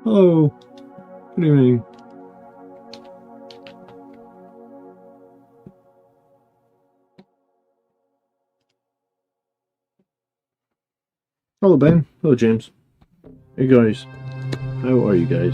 Hello. Good evening. Hello, Ben. Hello, James. Hey, guys. How are you guys?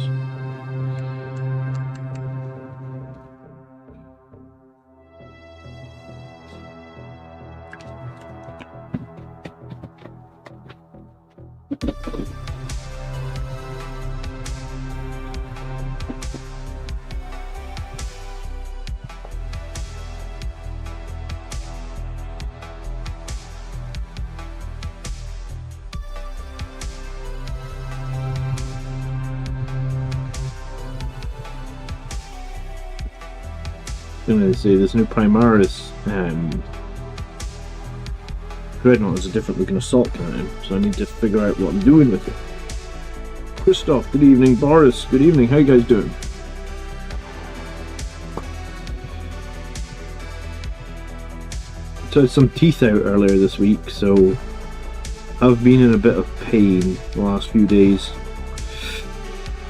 I'm going to say this new Primaris Dreadnought is a different looking assault cannon, so I need to figure out what I'm doing with it. Christoph, good evening. Boris, good evening. How you guys doing? So I had some teeth out earlier this week, so I've been in a bit of pain the last few days.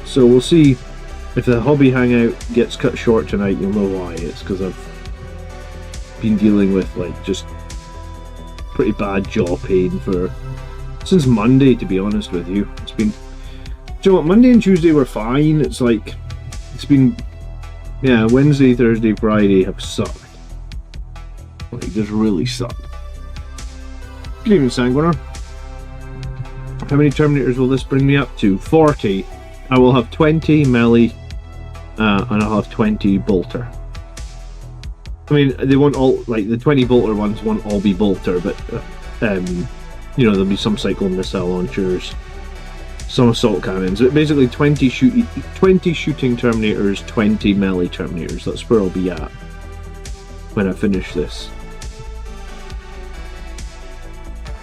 So we'll see. If the hobby hangout gets cut short tonight, you'll know why. It's because I've been dealing with like just pretty bad jaw pain since Monday, to be honest with you. It's been, do you know what, Monday and Tuesday were fine. It's been, yeah, Wednesday, Thursday, Friday have sucked. Like, just really sucked. Good evening, Sanguiner. How many Terminators will this bring me up to? 40. I will have 20 melee. And I'll have 20 bolter. I mean, they won't all, like, the 20 bolter ones won't all be bolter, but, you know, there'll be some cyclone missile launchers, some assault cannons, but basically 20 shooting Terminators, 20 melee Terminators. That's where I'll be at when I finish this.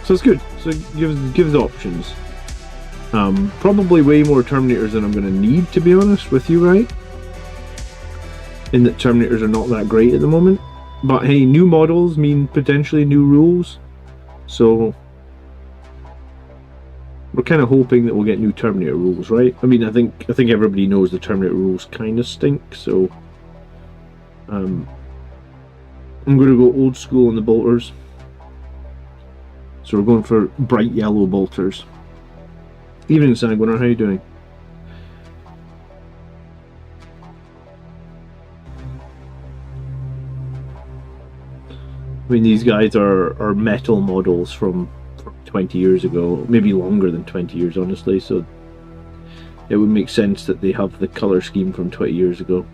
So it's good. So it gives options. Probably way more Terminators than I'm going to need, to be honest with you, right? In that Terminators are not that great at the moment, but hey, new models mean potentially new rules, so we're kind of hoping that we'll get new Terminator rules, right? I mean, I think everybody knows the Terminator rules kind of stink, so I'm going to go old school on the bolters. So we're going for bright yellow bolters. Evening, Sanguiner, how are you doing? I mean, these guys are metal models from 20 years ago, maybe longer than 20 years, honestly, so it would make sense that they have the color scheme from 20 years ago.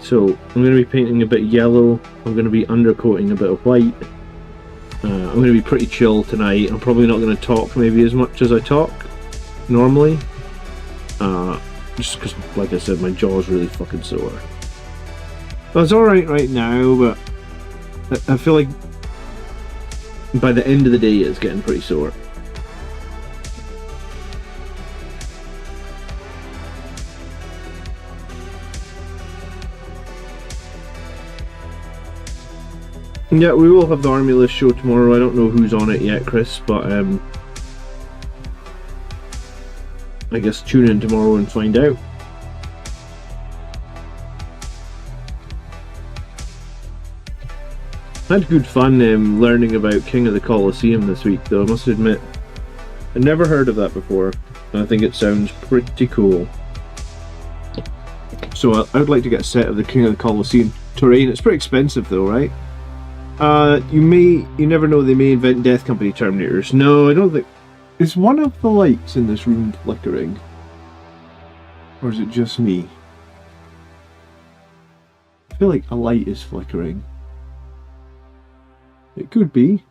So I'm going to be painting a bit yellow, I'm going to be undercoating a bit of white. I'm going to be pretty chill tonight. I'm probably not going to talk maybe as much as I talk normally, just because, like I said, my jaw's really fucking sore. Well, it's alright right now, but I feel like by the end of the day it's getting pretty sore. Yeah, we will have the Army List show tomorrow. I don't know who's on it yet, Chris, but I guess tune in tomorrow and find out. I had good fun learning about King of the Colosseum this week, though, I must admit. I'd never heard of that before, and I think it sounds pretty cool. So I would like to get a set of the King of the Colosseum terrain. It's pretty expensive though, right? You never know, they may invent Death Company Terminators. No, I don't think... Is one of the lights in this room flickering? Or is it just me? I feel like a light is flickering. It could be.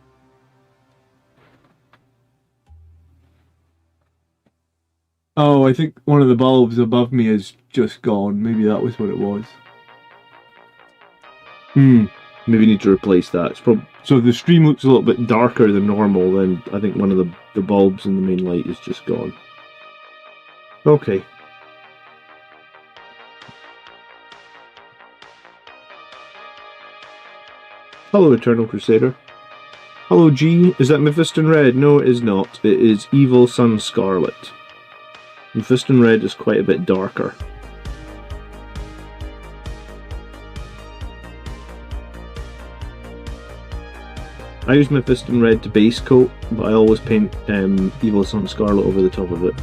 Oh, I think one of the bulbs above me is just gone. Maybe that was what it was. Maybe need to replace that. It's so the stream looks a little bit darker than normal, then I think one of the bulbs in the main light is just gone. Okay. Hello, Eternal Crusader. Hello, G. Is that Mephiston Red? No, it is not. It is Evil Sun Scarlet. Mephiston Red is quite a bit darker. I use Mephiston Red to base coat, but I always paint Evil Sun Scarlet over the top of it.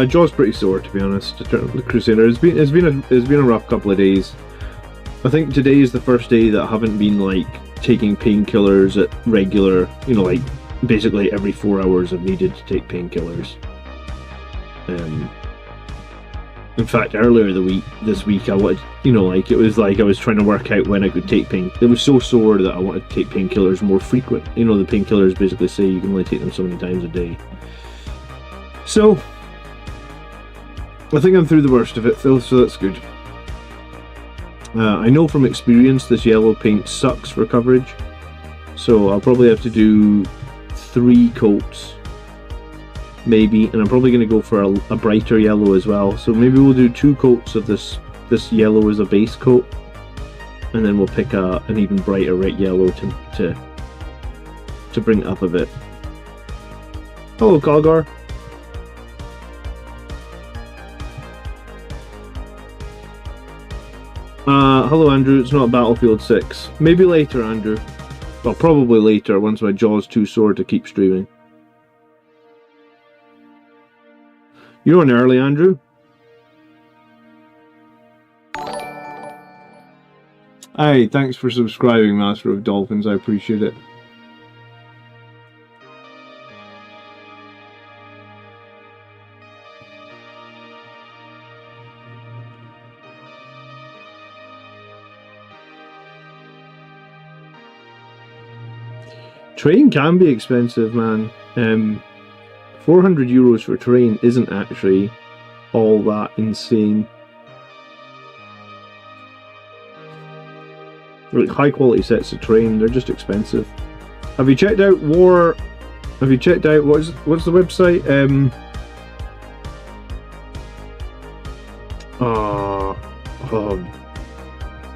Jaw's pretty sore, to be honest. The Crusader. It's been a rough couple of days. I think today is the first day that I haven't been like taking painkillers at regular, you know, like basically every 4 hours I've needed to take painkillers. In fact, earlier this week, I wanted, you know, like it was like I was trying to work out when I could take pain. It was so sore that I wanted to take painkillers more frequent. You know, the painkillers basically say you can only take them so many times a day. So, I think I'm through the worst of it, though, so that's good. I know from experience this yellow paint sucks for coverage, so I'll probably have to do 3 coats. Maybe, and I'm probably going to go for a brighter yellow as well. So maybe we'll do 2 coats of this yellow as a base coat, and then we'll pick an even brighter red yellow to bring it up a bit. Hello, Calgar. Hello, Andrew. It's not Battlefield 6. Maybe later, Andrew. Well, probably later once my jaw's too sore to keep streaming. You're on early, Andrew. Hey, thanks for subscribing, Master of Dolphins. I appreciate it. Train can be expensive, man. 400 euros for terrain isn't actually all that insane. Like high quality sets of terrain, they're just expensive. Have you checked out Have you checked out what's the website?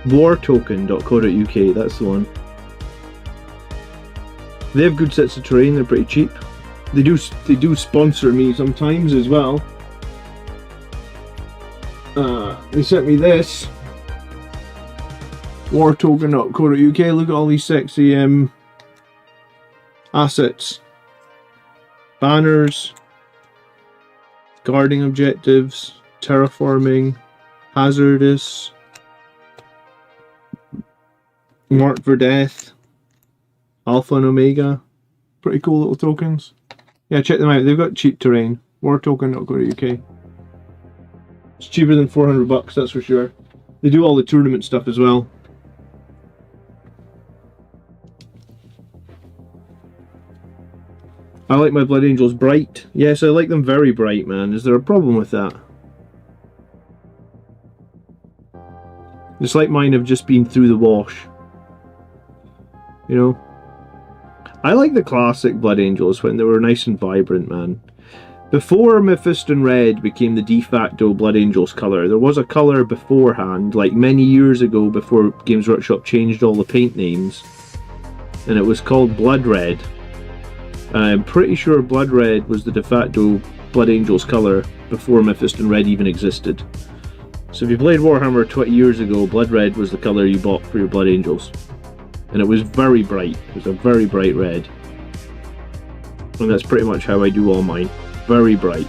Wartoken.co.uk. That's the one. They have good sets of terrain. They're pretty cheap. They do sponsor me sometimes as well. They sent me this. Wartoken.co.uk. Look at all these sexy assets. Banners. Guarding objectives. Terraforming. Hazardous. Marked for death. Alpha and Omega. Pretty cool little tokens. Yeah, check them out. They've got cheap terrain. Wartoken.co.uk. It's cheaper than 400 bucks, that's for sure. They do all the tournament stuff as well. I like my Blood Angels bright. Yes, I like them very bright, man. Is there a problem with that? It's like mine have just been through the wash. You know? I like the classic Blood Angels when they were nice and vibrant, man. Before Mephiston Red became the de facto Blood Angels colour, there was a colour beforehand, like many years ago before Games Workshop changed all the paint names. And it was called Blood Red. I'm pretty sure Blood Red was the de facto Blood Angels colour before Mephiston Red even existed. So if you played Warhammer 20 years ago, Blood Red was the colour you bought for your Blood Angels. And it was very bright. It was a very bright red. And that's pretty much how I do all mine. Very bright.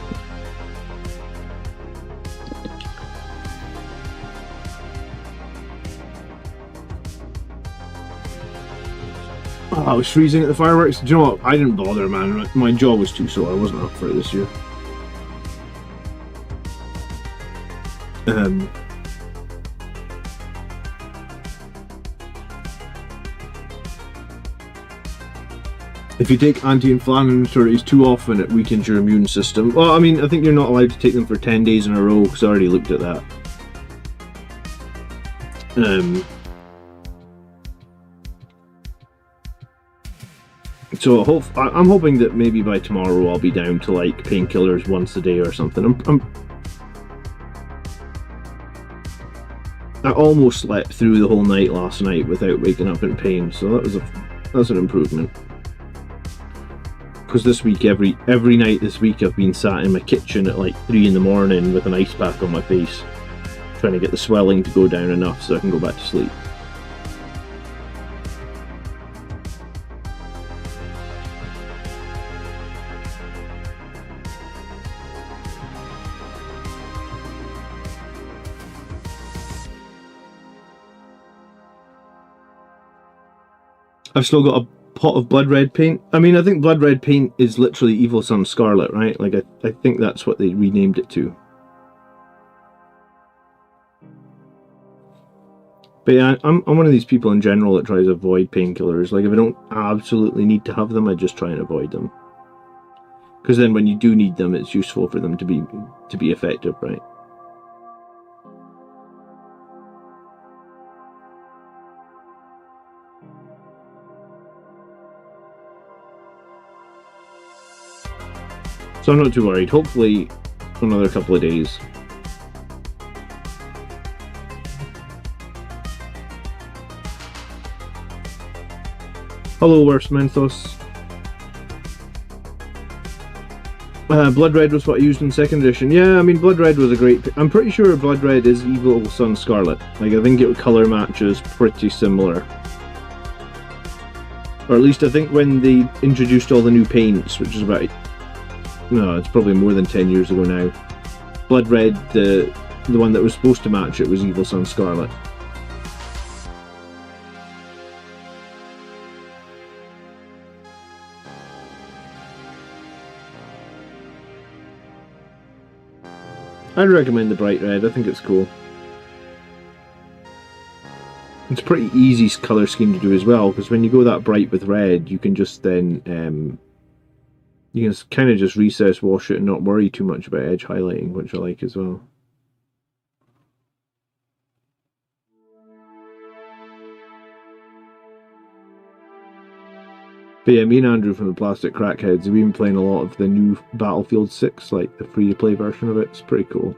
Oh, I was freezing at the fireworks. Do you know what? I didn't bother, man. My jaw was too sore. I wasn't up for it this year. If you take anti-inflammatories too often, it weakens your immune system. Well, I mean, I think you're not allowed to take them for 10 days in a row, because I already looked at that. So I'm hoping that maybe by tomorrow I'll be down to like painkillers once a day or something. I almost slept through the whole night last night without waking up in pain, so that's an improvement. Because this week, every night this week, I've been sat in my kitchen at like 3 in the morning with an ice pack on my face, trying to get the swelling to go down enough so I can go back to sleep. I've still got a pot of blood red paint. I mean, I think blood red paint is literally Evil Sun Scarlet, right? Like, I think that's what they renamed it to. But yeah, I'm one of these people in general that tries to avoid painkillers. Like, if I don't absolutely need to have them, I just try and avoid them. Because then when you do need them, it's useful for them to be effective, right? So I'm not too worried. Hopefully, another couple of days. Hello, Worst Menthos. Blood Red was what I used in 2nd edition. Yeah, I mean, Blood Red was a great... I'm pretty sure Blood Red is Evil Sun Scarlet. Like, I think it color matches pretty similar. Or at least I think when they introduced all the new paints, which is about... No, it's probably more than 10 years ago now. Blood Red, the one that was supposed to match it, was Evil Sun Scarlet. I'd recommend the bright red. I think it's cool. It's a pretty easy colour scheme to do as well, because when you go that bright with red, you can just then you can kind of just recess wash it and not worry too much about edge highlighting, which I like as well. But yeah, me and Andrew from the Plastic Crackheads, we've been playing a lot of the new Battlefield 6, like the free-to-play version of it. It's pretty cool.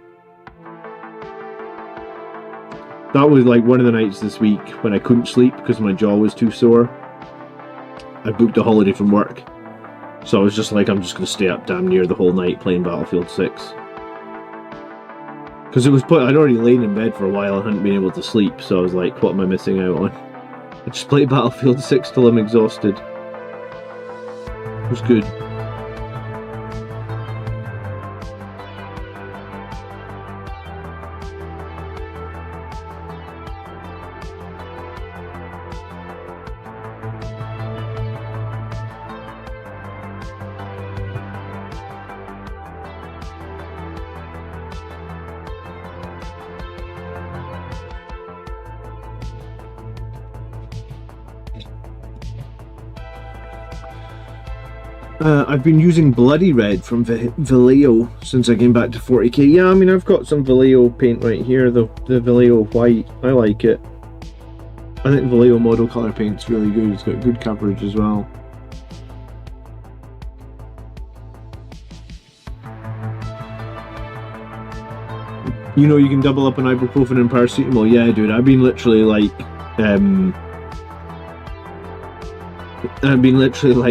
That was like one of the nights this week when I couldn't sleep because my jaw was too sore. I booked a holiday from work. So I was just like, I'm just going to stay up damn near the whole night playing Battlefield 6. Because I'd already lain in bed for a while and hadn't been able to sleep, so I was like, what am I missing out on? I just played Battlefield 6 till I'm exhausted. It was good. I've been using Bloody Red from Vallejo since I came back to 40k. Yeah, I mean, I've got some Vallejo paint right here, the Vallejo White. I like it. I think Vallejo model colour paint's really good. It's got good coverage as well. You know, you can double up on ibuprofen and paracetamol. Yeah, dude, I've been literally like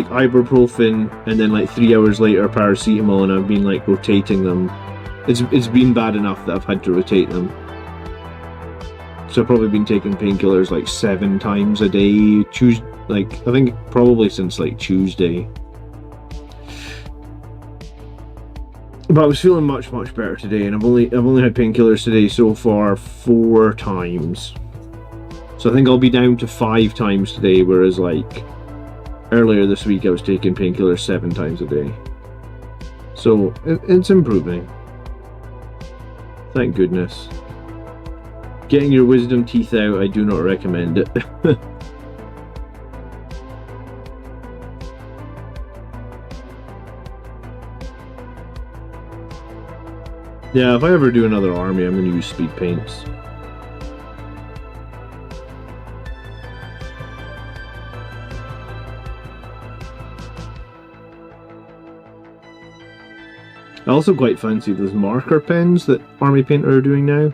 ibuprofen and then like 3 hours later paracetamol, and I've been like rotating them. It's been bad enough that I've had to rotate them. So I've probably been taking painkillers like 7 times a day. I think probably since like Tuesday. But I was feeling much better today, and I've only had painkillers today so far 4 times. So I think I'll be down to 5 times today, whereas like Earlier this week I was taking painkillers 7 times a day. So it's improving. Thank goodness. Getting your wisdom teeth out, I do not recommend it. Yeah, if I ever do another army, I'm going to use speed paints. I also quite fancy those marker pens that Army Painter are doing now.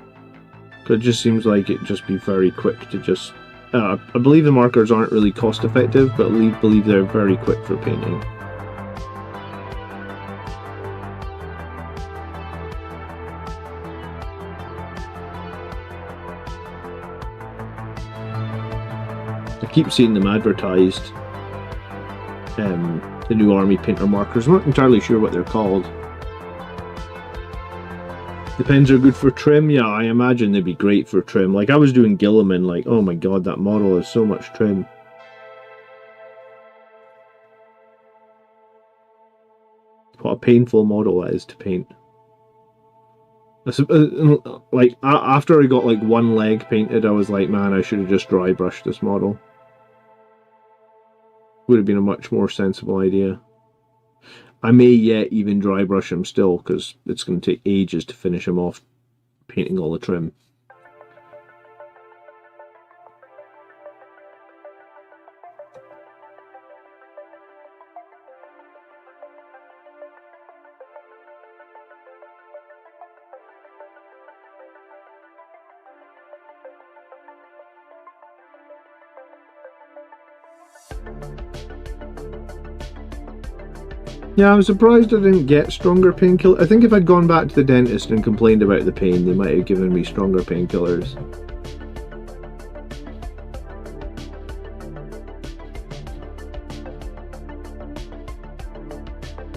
It just seems like it'd just be very quick to just... I believe the markers aren't really cost effective, but I believe they're very quick for painting. I keep seeing them advertised. The new Army Painter markers. I'm not entirely sure what they're called. The pens are good for trim. Yeah, I imagine they'd be great for trim. Like I was doing Gilliman, like, oh my god, that model has so much trim. What a painful model that is to paint. Like after I got like one leg painted, I was like, man, I should have just dry brushed this model. Would have been a much more sensible idea. I may yet even dry brush him still, because it's going to take ages to finish him off painting all the trim. Yeah, I'm surprised I didn't get stronger painkillers. I think if I'd gone back to the dentist and complained about the pain, they might have given me stronger painkillers.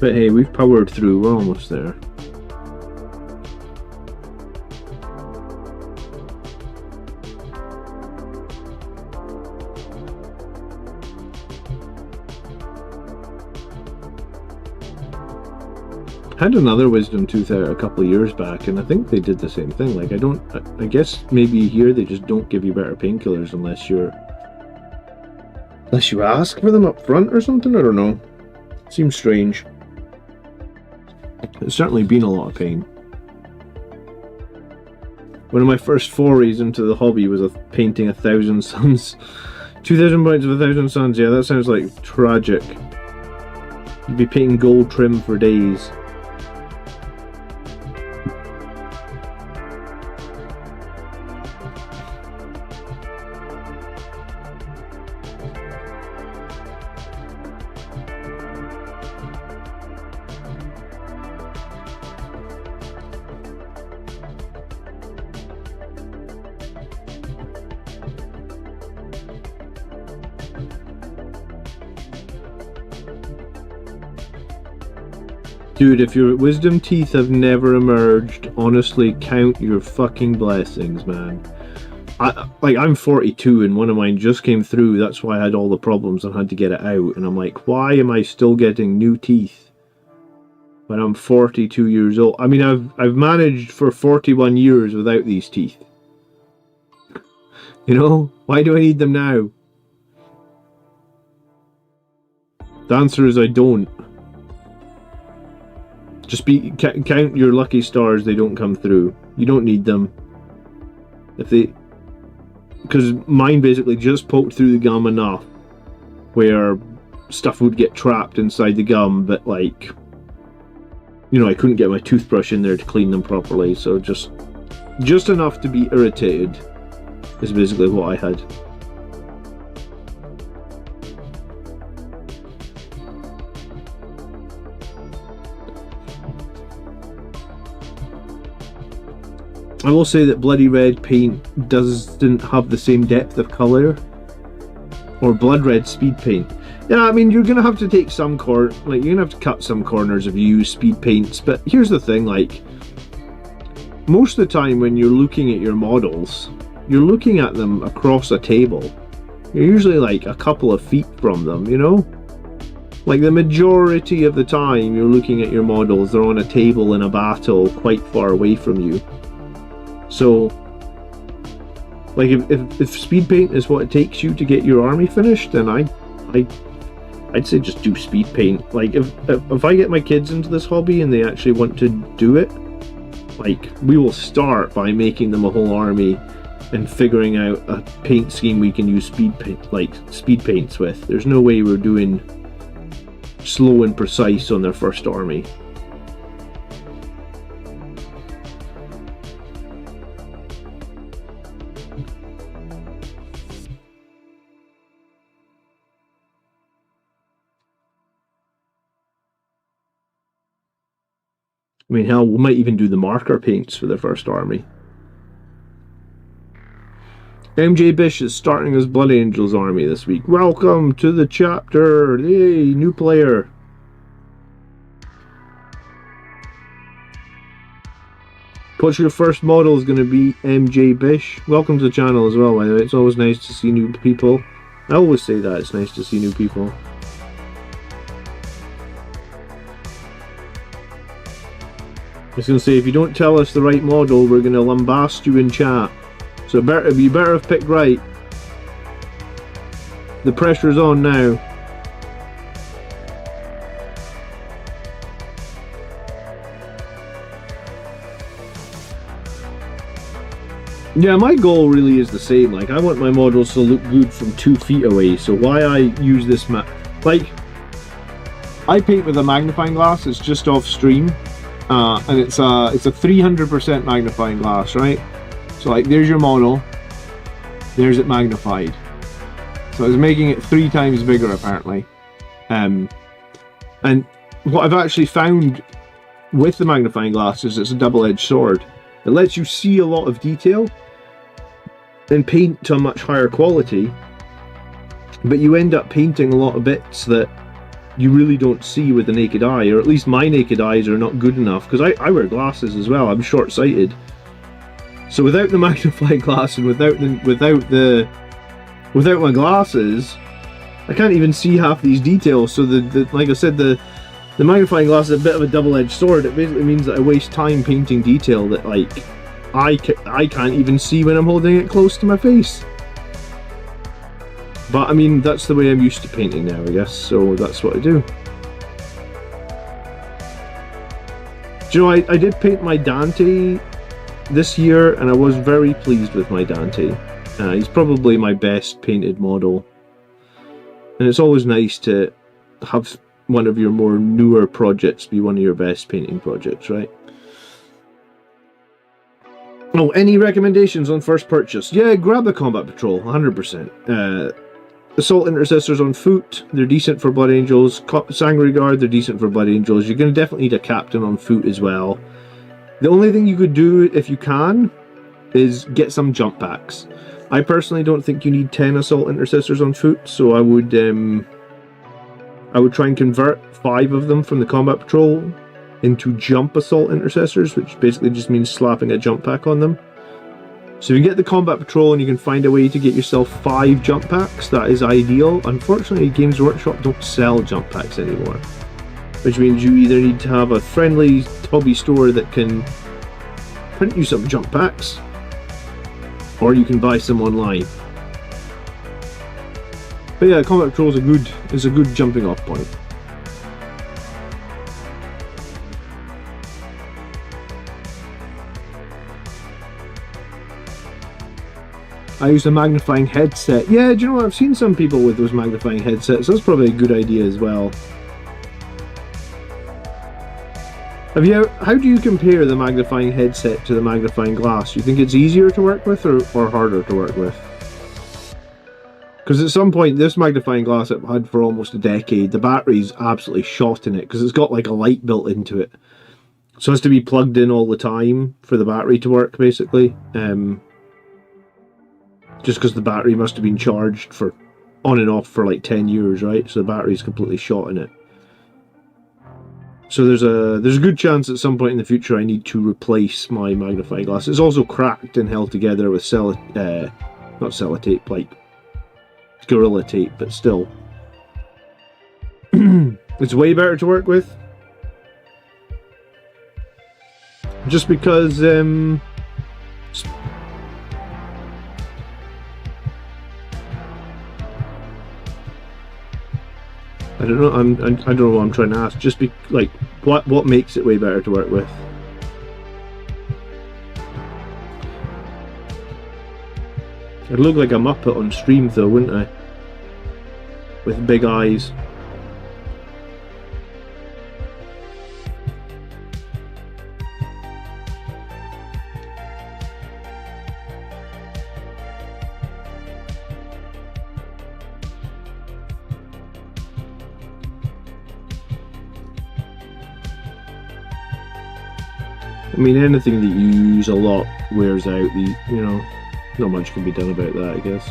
But hey, we've powered through, we're almost there. I had another wisdom tooth out a couple of years back, and I think they did the same thing. Like, I guess maybe here they just don't give you better painkillers unless you ask for them up front or something. I don't know. Seems strange. It's certainly been a lot of pain. One of my first forays into the hobby was painting 1,000 suns. 2,000 points of 1,000 suns. Yeah, that sounds like tragic. You'd be painting gold trim for days. Dude, if your wisdom teeth have never emerged, honestly, count your fucking blessings, man. I'm 42 and one of mine just came through. That's why I had all the problems and had to get it out. And I'm like, why am I still getting new teeth when I'm 42 years old? I mean, I've managed for 41 years without these teeth. You know, why do I need them now? The answer is I don't. Just count your lucky stars they don't come through. You don't need them. Because mine basically just poked through the gum enough where stuff would get trapped inside the gum, but like, you know, I couldn't get my toothbrush in there to clean them properly, so just enough to be irritated is basically what I had. I will say that bloody red paint doesn't have the same depth of colour, or blood red speed paint. Yeah, I mean, you're going to have to take some you're going to have to cut some corners if you use speed paints, but here's the thing, like, most of the time when you're looking at your models, you're looking at them across a table. You're usually like a couple of feet from them, you know? Like, the majority of the time you're looking at your models, they're on a table in a battle quite far away from you. So, like, if speed paint is what it takes you to get your army finished, then I'd say just do speed paint. Like, if I get my kids into this hobby and they actually want to do it, like, we will start by making them a whole army and figuring out a paint scheme we can use speed paints with. There's no way we're doing slow and precise on their first army. I mean, hell, we might even do the marker paints for the first army. MJ Bish is starting his Blood Angels army this week. Welcome to the chapter! Hey, new player! What's your first model is going to be MJ Bish. Welcome to the channel as well, by the way. It's always nice to see new people. I always say that, it's nice to see new people. I was going to say, if you don't tell us the right model, we're going to lambast you in chat. So you better have picked right. The pressure's on now. Yeah, my goal really is the same. Like, I want my models to look good from 2 feet away. So why I use this like, I paint with a magnifying glass. It's just off stream, and it's a 300% magnifying glass, right? So, like, there's your model, there's it magnified. So I was making it 3 times bigger, apparently. And what I've actually found with the magnifying glass is it's a double-edged sword. It lets you see a lot of detail and paint to a much higher quality, but you end up painting a lot of bits that you really don't see with the naked eye, or at least my naked eyes are not good enough, because I wear glasses as well, I'm short-sighted. So without the magnifying glass and without my glasses, I can't even see half these details. So like I said, the magnifying glass is a bit of a double-edged sword. It basically means that I waste time painting detail that, like, I can't even see when I'm holding it close to my face. But I mean, that's the way I'm used to painting now, I guess. So that's what I do. Do you know, I did paint my Dante this year, and I was very pleased with my Dante. He's probably my best painted model, and it's always nice to have one of your more newer projects be one of your best painting projects, right? Oh, any recommendations on first purchase? Yeah, grab the Combat Patrol, 100%. Assault Intercessors on foot, they're decent for Blood Angels. Sangre Guard, they're decent for Blood Angels. You're going to definitely need a Captain on foot as well. The only thing you could do, if you can, is get some jump packs. I personally don't think you need 10 Assault Intercessors on foot, so I would try and convert 5 of them from the Combat Patrol into Jump Assault Intercessors, which basically just means slapping a jump pack on them. So if you get the Combat Patrol and you can find a way to get yourself 5 jump packs, that is ideal. Unfortunately, Games Workshop don't sell jump packs anymore, which means you either need to have a friendly hobby store that can print you some jump packs, or you can buy some online. But yeah, Combat Patrol is a good jumping off point. I use a magnifying headset. Yeah, do you know what? I've seen some people with those magnifying headsets. That's probably a good idea as well. How do you compare the magnifying headset to the magnifying glass? Do you think it's easier to work with or harder to work with? Because at some point, this magnifying glass I've had for almost a decade, the battery's absolutely shot in it because it's got like a light built into it. So it has to be plugged in all the time for the battery to work, basically. Just because the battery must have been charged for on and off for like 10 years, right? So the battery's completely shot in it. So there's a good chance at some point in the future I need to replace my magnifying glass. It's also cracked and held together with not sellotape, like Gorilla Tape, but still. It's way better to work with. Just because I don't know. I don't know what I'm trying to ask. Just be like, what makes it way better to work with? I'd look like a Muppet on stream though, wouldn't I? With big eyes. I mean, anything that you use a lot wears out. You know, not much can be done about that, I guess.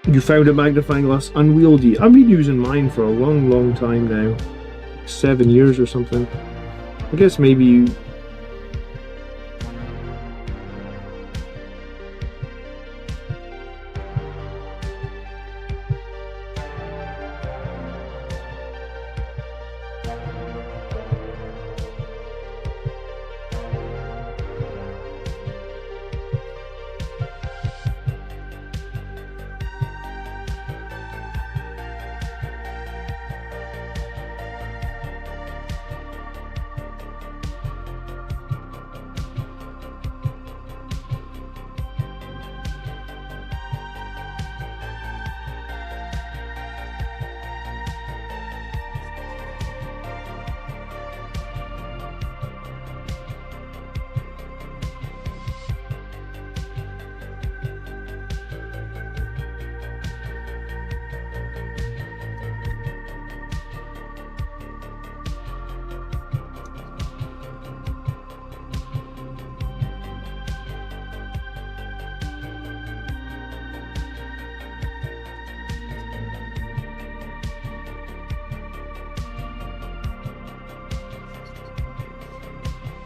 You found a magnifying glass unwieldy. I've been using mine for a long time now. 7 years or something. I guess maybe you...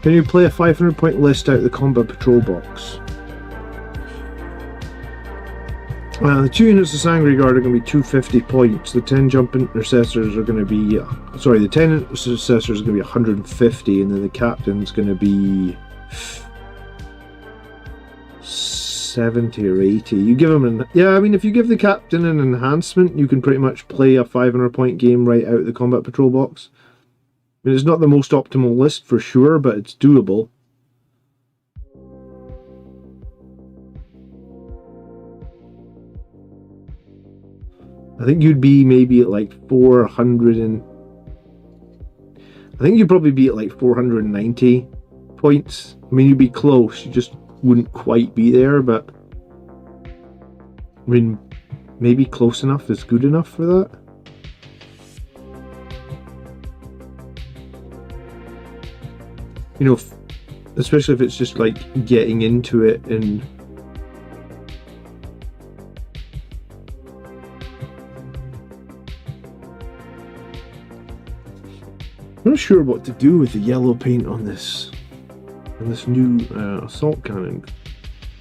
Can you play a 500 point list out of the combat patrol box? The 2 units of Sangry Guard are going to be 250 points. The 10 jump intercessors are going to be... sorry, the 10 intercessors are going to be 150, and then the captain's going to be 70 or 80. You give them an... Yeah, I mean, if you give the captain an enhancement, you can pretty much play a 500 point game right out of the combat patrol box. I mean, it's not the most optimal list for sure, but it's doable. I think you'd be maybe at like 400 and... I think you'd probably be at like 490 points. I mean, you'd be close. You just wouldn't quite be there, but... I mean, maybe close enough is good enough for that. You know, especially if it's just like getting into it and... I'm not sure what to do with the yellow paint on this new assault cannon.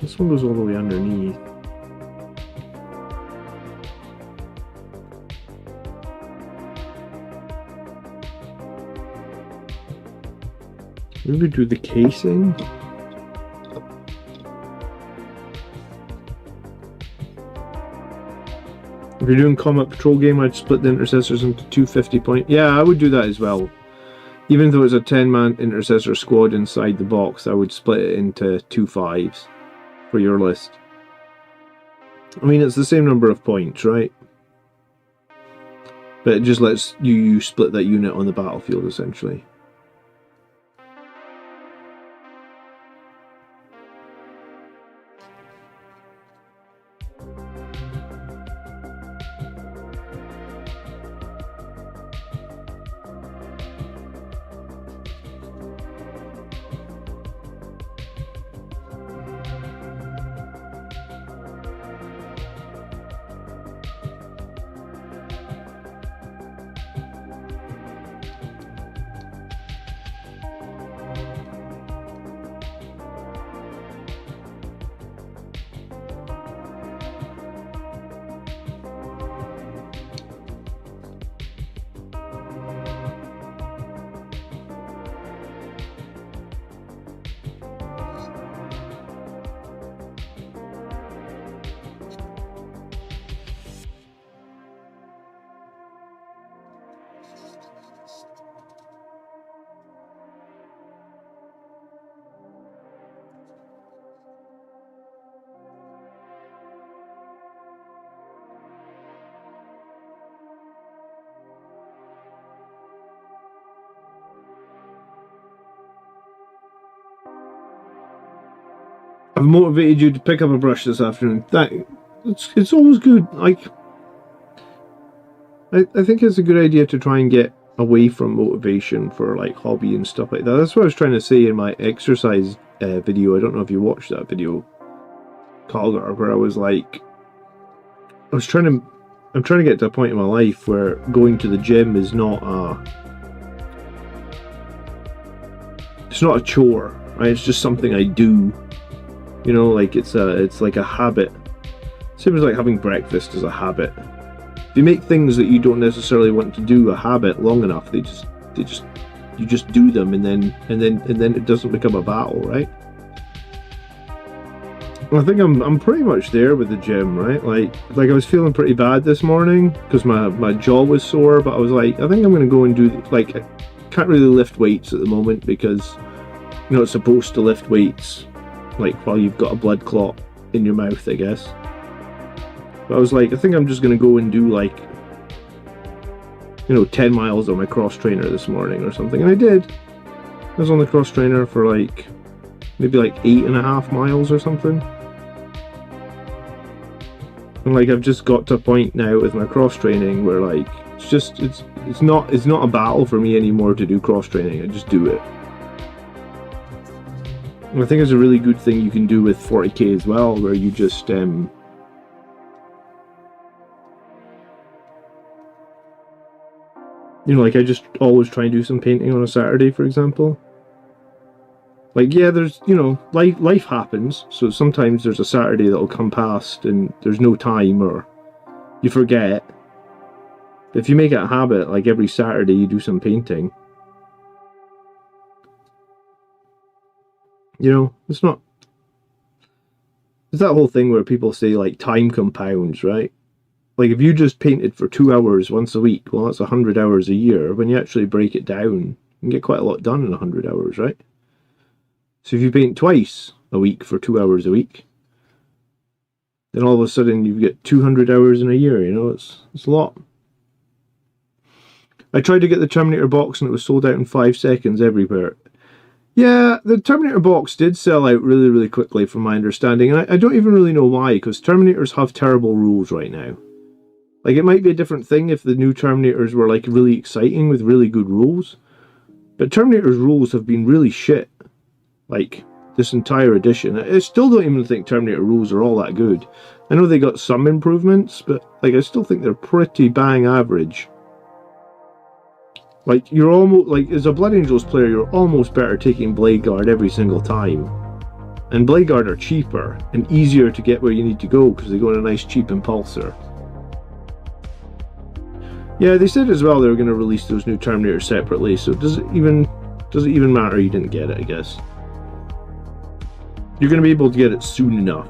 This one goes all the way underneath. Maybe do the casing. If you're doing combat patrol game, I'd split the intercessors into 250 point. Yeah, I would do that as well. Even though it's a 10-man intercessor squad inside the box, I would split it into 2 5s for your list. I mean, it's the same number of points, right? But it just lets you split that unit on the battlefield, essentially. I've motivated you to pick up a brush this afternoon. It's always good. Like, I think it's a good idea to try and get away from motivation for like hobby and stuff like that. That's what I was trying to say in my exercise video. I don't know if you watched that video, Calgar, where I was like, I'm trying to get to a point in my life where going to the gym is not it's not a chore, right? It's just something I do. You know, like it's like a habit. Same as like having breakfast is a habit. If you make things that you don't necessarily want to do a habit long enough, you just do them, and then it doesn't become a battle, right? I think I'm pretty much there with the gym, right? Like I was feeling pretty bad this morning because my jaw was sore, but I was like, I think I'm gonna go and do, like, I can't really lift weights at the moment because you're not supposed to lift weights like while you've got a blood clot in your mouth, I guess. But I was like, I think I'm just gonna go and do, like, 10 miles on my cross trainer this morning or something, and I did. I was on the cross trainer for like maybe like 8.5 miles or something. And like, I've just got to a point now with my cross training where like it's not a battle for me anymore to do cross training. I just do it. And I think it's a really good thing you can do with 40k as well, where you just like, I just always try and do some painting on a Saturday, for example. Like, yeah, there's, life happens, so sometimes there's a Saturday that'll come past and there's no time, or you forget. But if you make it a habit, like every Saturday you do some painting, it's that whole thing where people say, like, time compounds, right? Like, if you just painted for 2 hours once a week, well, that's 100 hours a year. When you actually break it down, you can get quite a lot done in 100 hours, right? So if you paint twice a week for 2 hours a week, then all of a sudden you get 200 hours in a year, it's a lot. I tried to get the Terminator box and it was sold out in 5 seconds everywhere. Yeah, the Terminator box did sell out really, really quickly from my understanding, and I don't even really know why, because Terminators have terrible rules right now. Like, it might be a different thing if the new Terminators were, like, really exciting with really good rules, but Terminator's rules have been really shit, like, this entire edition. I still don't even think Terminator rules are all that good. I know they got some improvements, but, like, I still think they're pretty bang average. Like, you're almost, like, as a Blood Angels player, you're almost better taking Blade Guard every single time. And Blade Guard are cheaper and easier to get where you need to go because they go in a nice cheap impulsor. Yeah, they said as well they were going to release those new Terminators separately, so does it even matter you didn't get it, I guess. You're going to be able to get it soon enough.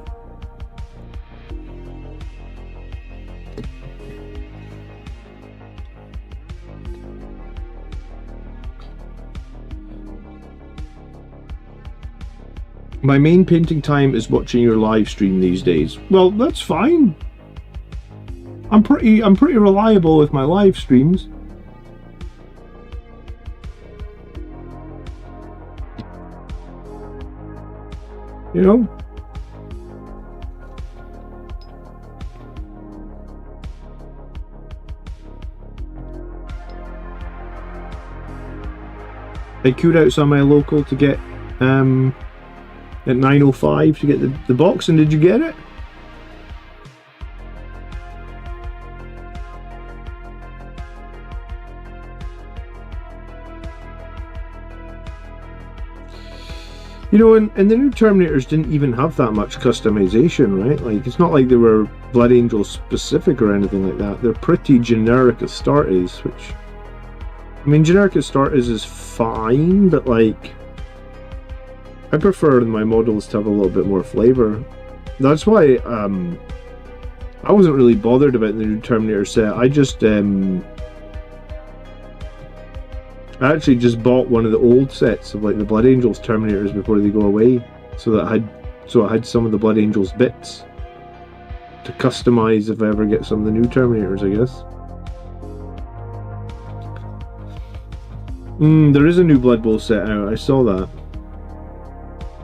My main painting time is watching your live stream these days. Well, that's fine. I'm pretty reliable with my live streams. I queued out some my local to get at 9:05 to get the box, and did you get it? And the new Terminators didn't even have that much customization, right? Like, it's not like they were Blood Angel specific or anything like that. They're pretty generic as start is, which, I mean, generic as start is fine, but like, I prefer my models to have a little bit more flavor. That's why I wasn't really bothered about the new Terminator set. I actually just bought one of the old sets of, like, the Blood Angels Terminators before they go away, so that I had some of the Blood Angels bits to customize if I ever get some of the new Terminators, I guess. There is a new Blood Bowl set out. I saw that.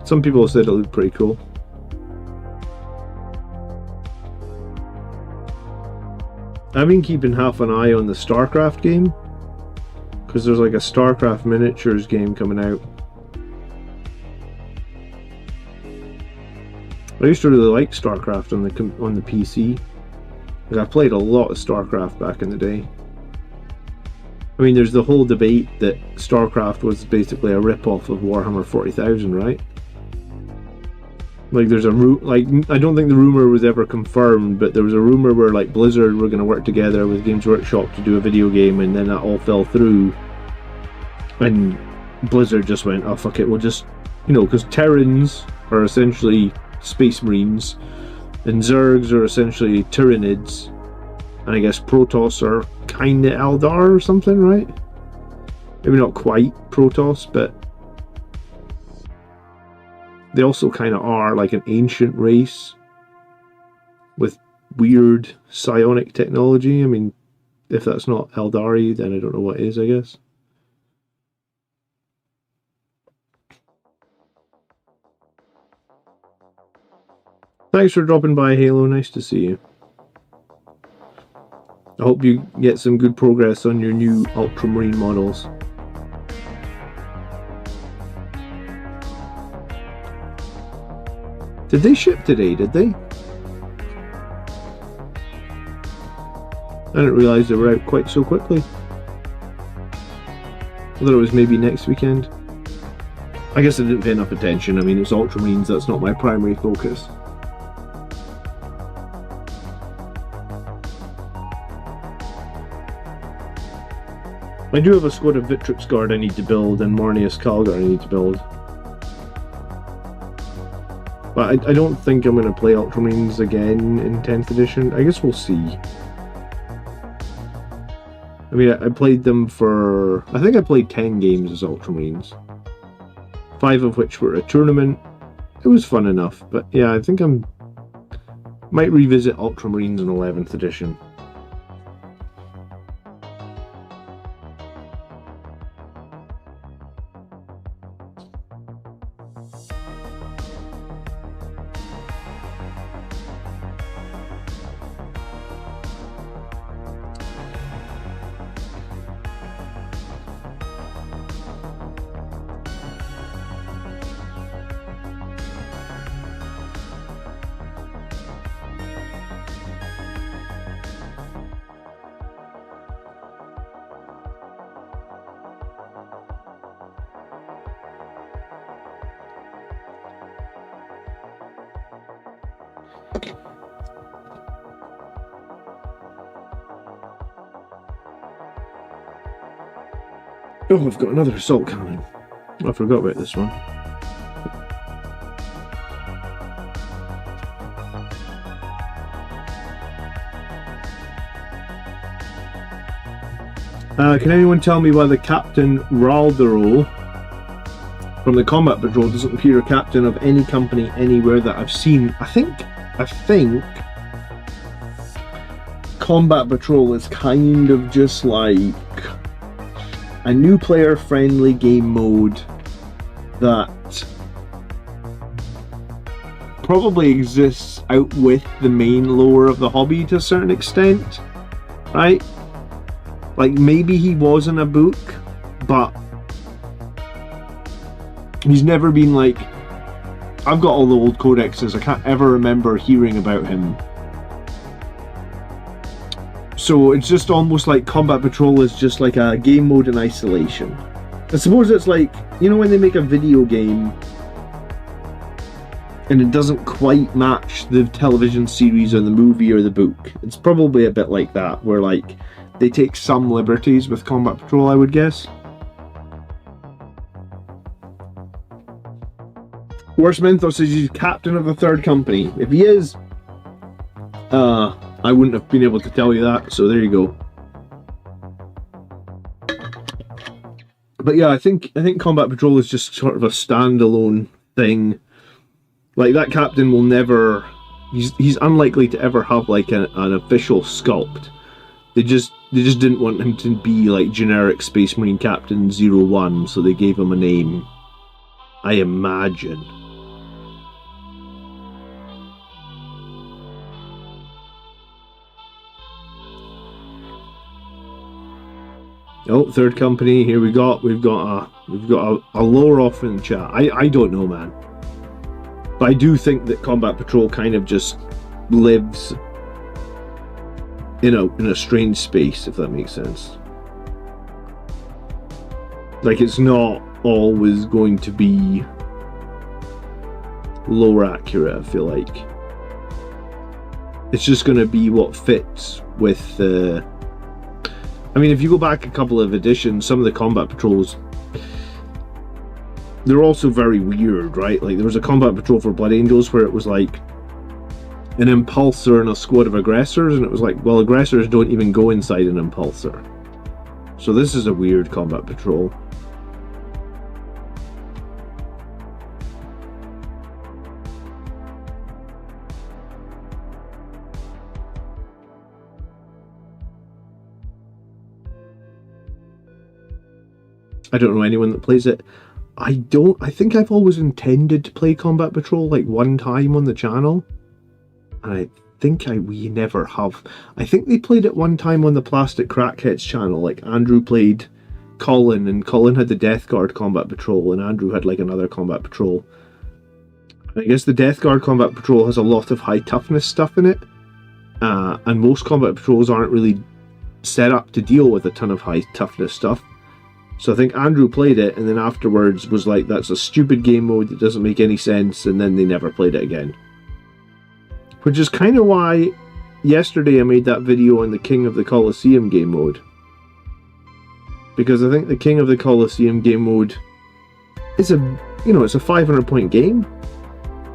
Some people said it looked pretty cool. I've been keeping half an eye on the StarCraft game, because there's like a StarCraft miniatures game coming out. I used to really like StarCraft on the PC. Like, I played a lot of StarCraft back in the day. I mean, there's the whole debate that StarCraft was basically a rip-off of Warhammer 40,000, right? Like, there's a I don't think the rumor was ever confirmed, but there was a rumor where like Blizzard were going to work together with Games Workshop to do a video game, and then that all fell through. And Blizzard just went, "Oh fuck it, we'll just, you know," because Terrans are essentially Space Marines, and Zergs are essentially Tyranids, and I guess Protoss are kinda Eldar or something, right? Maybe not quite Protoss, but they also kind of are like an ancient race with weird psionic technology. I mean, if that's not Eldari, then I don't know what is, I guess. Thanks for dropping by, Halo. Nice to see you. I hope you get some good progress on your new Ultramarine models. Did they ship today, did they? I didn't realise they were out quite so quickly. I thought it was maybe next weekend. I guess I didn't pay enough attention. I mean, it's Ultramarines, that's not my primary focus. I do have a squad of Victrix Guard I need to build, and Marneus Calgar I need to build. But I don't think I'm going to play Ultramarines again in 10th edition. I guess we'll see. I mean, I played them for... I think I played 10 games as Ultramarines. 5 of which were a tournament. It was fun enough, but yeah, I think might revisit Ultramarines in 11th edition. Oh, I've got another assault cannon. I forgot about this one. Can anyone tell me why the Captain Raldero from the Combat Patrol doesn't appear a captain of any company anywhere that I've seen? I think Combat Patrol is kind of just like a new player friendly game mode that probably exists out with the main lore of the hobby to a certain extent, right? Like, maybe he was in a book, but he's never been like... I've got all the old codexes, I can't ever remember hearing about him. So it's just almost like Combat Patrol is just like a game mode in isolation. I suppose it's like, you know when they make a video game and it doesn't quite match the television series or the movie or the book. It's probably a bit like that, where like they take some liberties with Combat Patrol, I would guess. Worst Menthos says he's captain of the third company. If he is, I wouldn't have been able to tell you that, so there you go. But yeah, I think Combat Patrol is just sort of a standalone thing. Like, that captain will never... He's unlikely to ever have like an official sculpt. They just didn't want him to be like generic Space Marine Captain 01, so they gave him a name. I imagine. Oh, third company. Here we've got a lore off in the chat. I don't know, man. But I do think that Combat Patrol kind of just lives in a strange space, if that makes sense. Like, it's not always going to be lore accurate, I feel like. It's just going to be what fits with the... I mean, if you go back a couple of editions, some of the Combat Patrols, they're also very weird, right? Like, there was a Combat Patrol for Blood Angels where it was like an impulsor and a squad of aggressors, and it was like, well, aggressors don't even go inside an impulsor. So this is a weird Combat Patrol. I don't know anyone that plays it. I think I've always intended to play Combat Patrol like one time on the channel. And I think we never have. I think they played it one time on the Plastic Crackheads channel. Like, Andrew played Colin, and Colin had the Death Guard Combat Patrol, and Andrew had like another Combat Patrol. I guess the Death Guard Combat Patrol has a lot of high toughness stuff in it. And most Combat Patrols aren't really set up to deal with a ton of high toughness stuff. So I think Andrew played it, and then afterwards was like, that's a stupid game mode that doesn't make any sense, and then they never played it again. Which is kind of why yesterday I made that video on the King of the Colosseum game mode. Because I think the King of the Colosseum game mode is it's a 500 point game,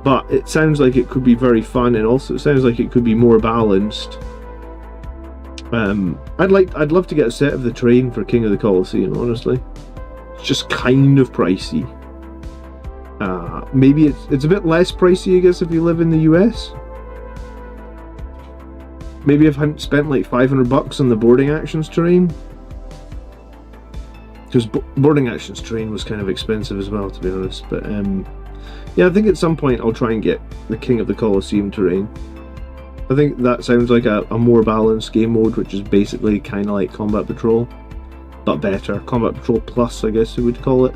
but it sounds like it could be very fun, and also it sounds like it could be more balanced. I'd love to get a set of the terrain for King of the Colosseum, honestly. It's just kind of pricey. Maybe it's a bit less pricey, I guess, if you live in the US. Maybe I've spent like $500 on the Boarding Actions terrain. Because Boarding Actions terrain was kind of expensive as well, to be honest. But yeah, I think at some point I'll try and get the King of the Colosseum terrain. I think that sounds like a more balanced game mode, which is basically kind of like Combat Patrol, but better. Combat Patrol Plus, I guess you would call it.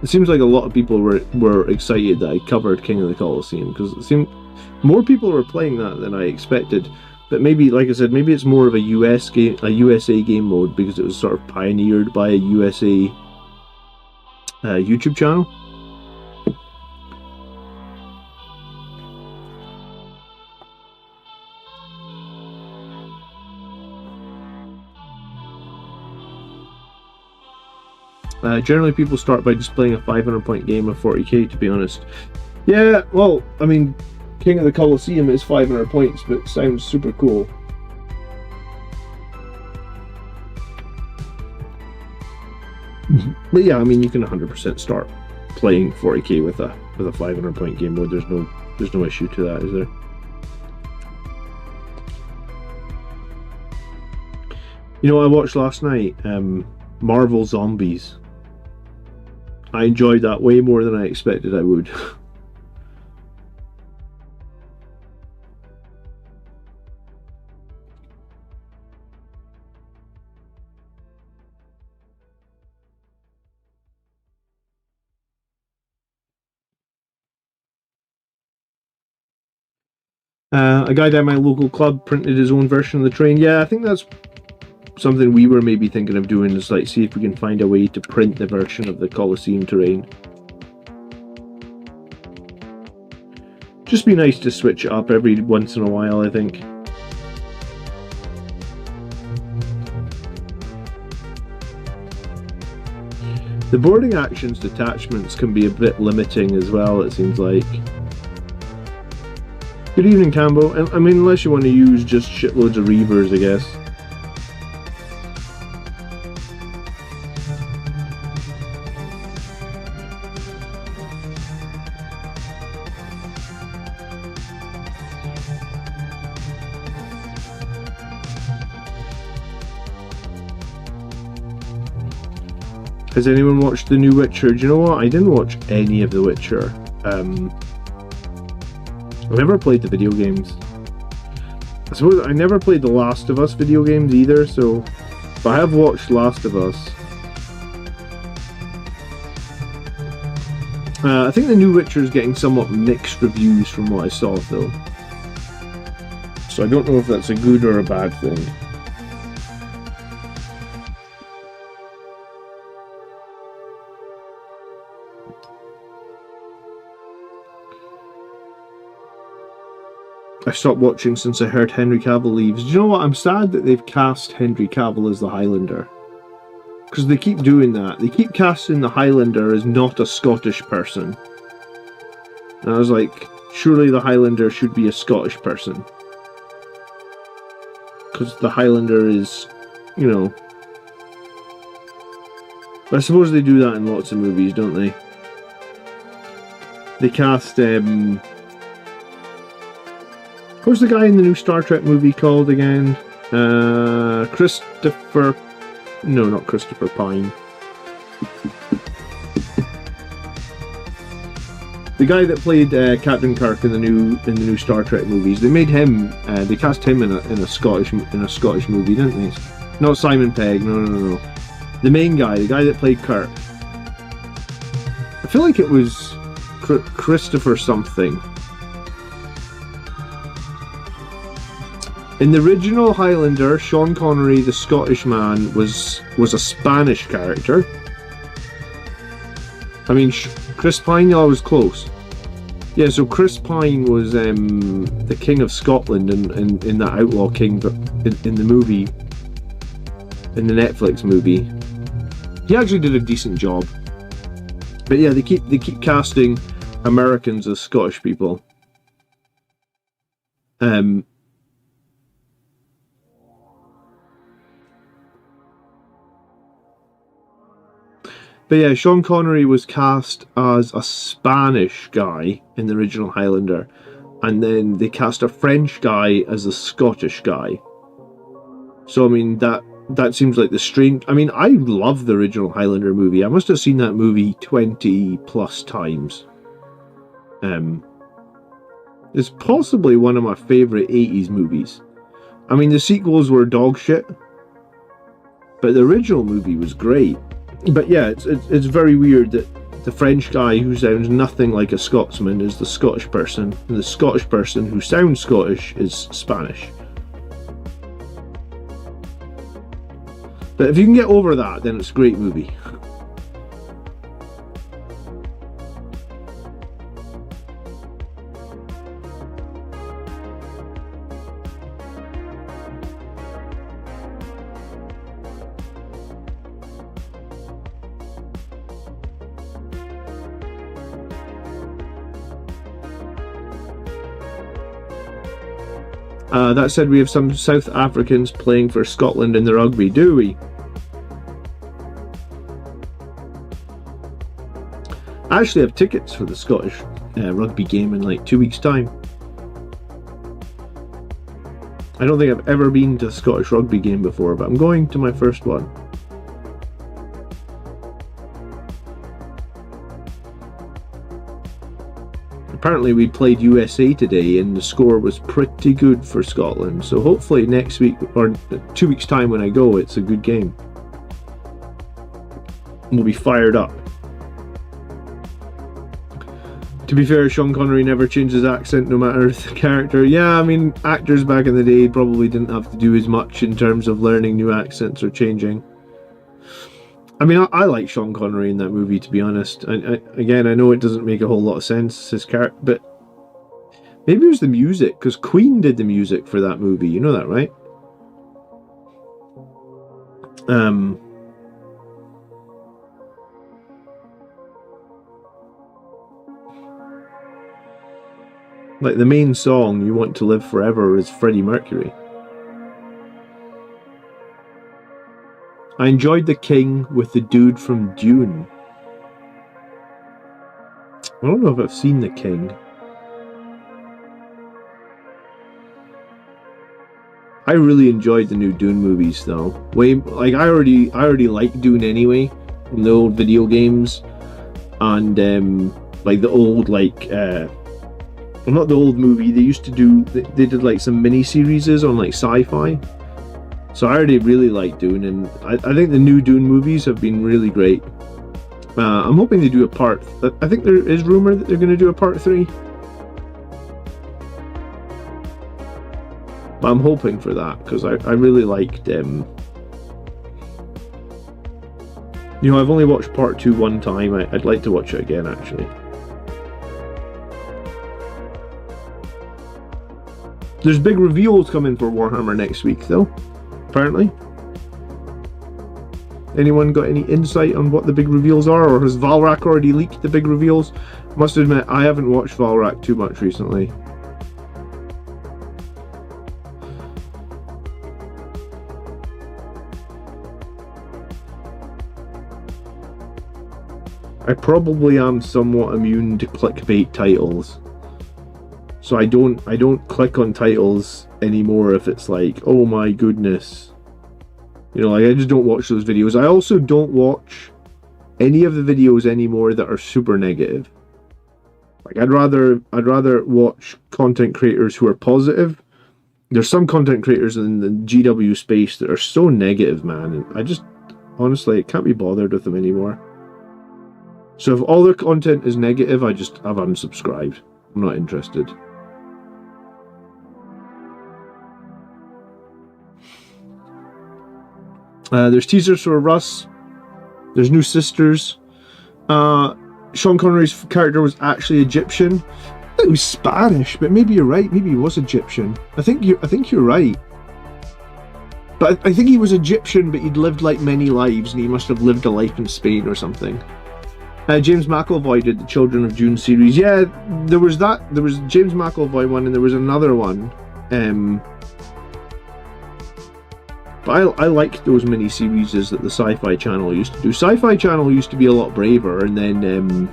It seems like a lot of people were excited that I covered King of the Colosseum, because it seemed more people were playing that than I expected. But maybe, like I said, maybe it's more of a USA game mode, because it was sort of pioneered by a USA YouTube channel. Generally people start by just playing a 500 point game of 40k, to be honest. Yeah, well, I mean, King of the Colosseum is 500 points, but it sounds super cool. But yeah, I mean, you can 100% start playing 40k with a 500 point game mode. There's no issue to that, is there? You know what I watched last night? Marvel Zombies. I enjoyed that way more than I expected I would. A guy down my local club printed his own version of the train. Yeah, I think that's something we were maybe thinking of doing, is like see if we can find a way to print the version of the Colosseum terrain. Just be nice to switch it up every once in a while, I think. The Boarding Actions detachments can be a bit limiting as well, it seems like. Good evening, Cambo. I mean, unless you want to use just shitloads of Reavers, I guess. Has anyone watched the new Witcher? Do you know what? I didn't watch any of the Witcher. I've never played the video games. I suppose I never played the Last of Us video games either, so... But I have watched Last of Us. I think the new Witcher is getting somewhat mixed reviews from what I saw, though. So I don't know if that's a good or a bad thing. I stopped watching since I heard Henry Cavill leaves. Do you know what? I'm sad that they've cast Henry Cavill as the Highlander. Because they keep doing that. They keep casting the Highlander as not a Scottish person. And I was like, surely the Highlander should be a Scottish person. Because the Highlander is, you know... But I suppose they do that in lots of movies, don't they? They cast, what's the guy in the new Star Trek movie called again? Christopher... No, not Christopher Pine. The guy that played Captain Kirk in the new Star Trek movies. They made him. They cast him in a Scottish movie, didn't they? Not Simon Pegg. No. The main guy, the guy that played Kirk. I feel like it was Christopher something. In the original Highlander, Sean Connery, the Scottish man, was a Spanish character. I mean, Chris Pine, I was close. Yeah, so Chris Pine was the King of Scotland in that Outlaw King, but in the movie, in the Netflix movie. He actually did a decent job. But yeah, they keep casting Americans as Scottish people. But yeah, Sean Connery was cast as a Spanish guy in the original Highlander, and then they cast a French guy as a Scottish guy. So I mean, that seems like the strange... I mean, I love the original Highlander movie. I must have seen that movie 20 plus times. It's possibly one of my favourite 80s movies. I mean, the sequels were dog shit, but the original movie was great. But yeah, it's very weird that the French guy who sounds nothing like a Scotsman is the Scottish person, and the Scottish person who sounds Scottish is Spanish. But if you can get over that, then it's a great movie. That said, we have some South Africans playing for Scotland in the rugby, do we? I actually have tickets for the Scottish rugby game in like 2 weeks' time. I don't think I've ever been to a Scottish rugby game before, but I'm going to my first one. Apparently we played USA today and the score was pretty good for Scotland, so hopefully next week or 2 weeks time when I go, it's a good game. We'll be fired up. To be fair, Sean Connery never changed his accent no matter the character. Yeah, I mean, actors back in the day probably didn't have to do as much in terms of learning new accents or changing. I mean, I like Sean Connery in that movie, to be honest. Again, I know it doesn't make a whole lot of sense, his character, but maybe it was the music, because Queen did the music for that movie. You know that, right? Like, the main song, You Want to Live Forever, is Freddie Mercury. I enjoyed The King with the dude from Dune. I don't know if I've seen The King. I really enjoyed the new Dune movies, though. I already like Dune anyway, from the old video games, and like the old well, not the old movie. They used to do. They did like some mini series on like sci-fi. So I already really like Dune, and I think the new Dune movies have been really great. I'm hoping they do a part. I think there is rumor that they're going to do a part 3. But I'm hoping for that because I really liked. You know, I've only watched part 2 one time. I'd like to watch it again actually. There's big reveals coming for Warhammer next week though. Apparently. Anyone got any insight on what the big reveals are, or has Valrak already leaked the big reveals? Must admit, I haven't watched Valrak too much recently. I probably am somewhat immune to clickbait titles. So I don't click on titles anymore if it's like, oh my goodness. You know, like I just don't watch those videos. I also don't watch any of the videos anymore that are super negative. Like I'd rather watch content creators who are positive. There's some content creators in the GW space that are so negative, man, and I just honestly can't be bothered with them anymore. So if all their content is negative, I've unsubscribed. I'm not interested. There's teasers for Russ. There's new sisters. Sean Connery's character was actually Egyptian. It was Spanish, but maybe you're right. Maybe he was Egyptian. I think you're right. But I think he was Egyptian, but he'd lived like many lives, and he must have lived a life in Spain or something. James McAvoy did the Children of Dune series. Yeah, there was that. There was James McAvoy one, and there was another one. But I liked those mini series that the Sci-Fi Channel used to do. Sci-Fi Channel used to be a lot braver, and then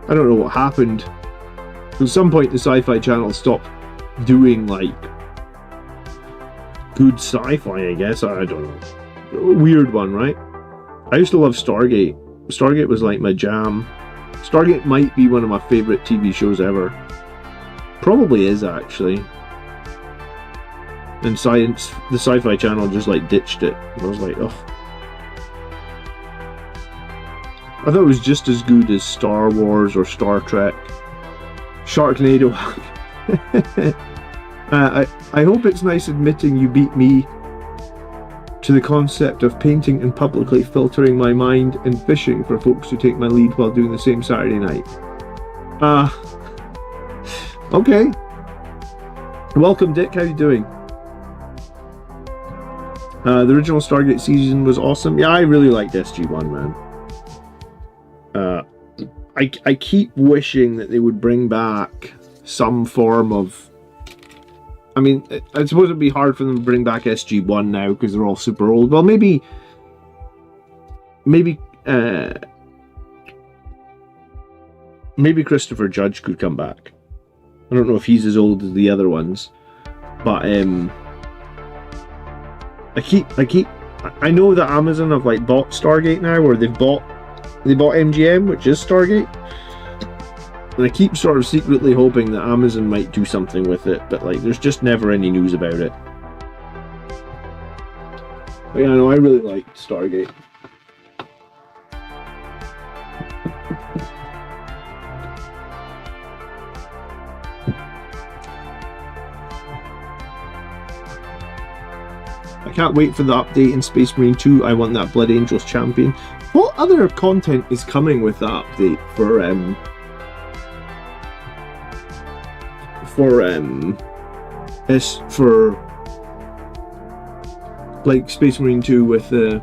I don't know what happened. At some point, the Sci-Fi Channel stopped doing like good sci-fi. I guess I don't know. Weird one, right? I used to love Stargate. Stargate was like my jam. Stargate might be one of my favorite TV shows ever. Probably is actually. And science, the Sci-Fi Channel just like ditched it. I was like, oh. I thought it was just as good as Star Wars or Star Trek. Sharknado. I hope it's nice admitting you beat me to the concept of painting and publicly filtering my mind and fishing for folks who take my lead while doing the same Saturday night. Okay. Welcome, Dick. How you doing? The original Stargate season was awesome. Yeah, I really liked SG-1, man. I keep wishing that they would bring back some form of... I mean, I suppose it'd be hard for them to bring back SG-1 now because they're all super old. Well, maybe Christopher Judge could come back. I don't know if he's as old as the other ones, but I know that Amazon have like bought Stargate now, or they bought MGM, which is Stargate. And I keep sort of secretly hoping that Amazon might do something with it, but like there's just never any news about it. But yeah, no, I really liked Stargate. I can't wait for the update in Space Marine 2. I want that Blood Angels champion. What other content is coming with that update for like Space Marine 2 with the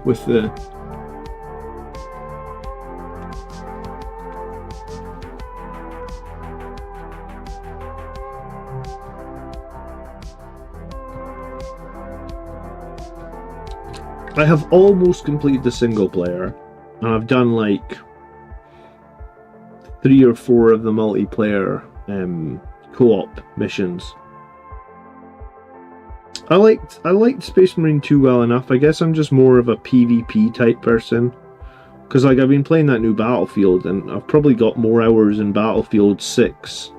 I have almost completed the single player, and I've done like 3 or 4 of the multiplayer co-op missions. I liked Space Marine 2 well enough. I guess I'm just more of a PvP type person, Because like I've been playing that new Battlefield, and I've probably got more hours in Battlefield 6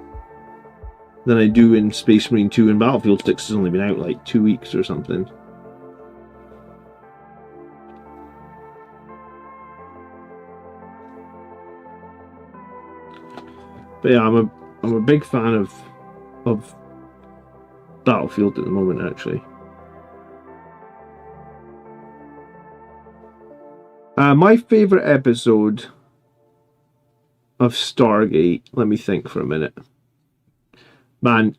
than I do in Space Marine 2, and Battlefield 6 has only been out like 2 weeks or something. But yeah, I'm a big fan of Battlefield at the moment, actually. My favourite episode of Stargate, let me think for a minute. Man,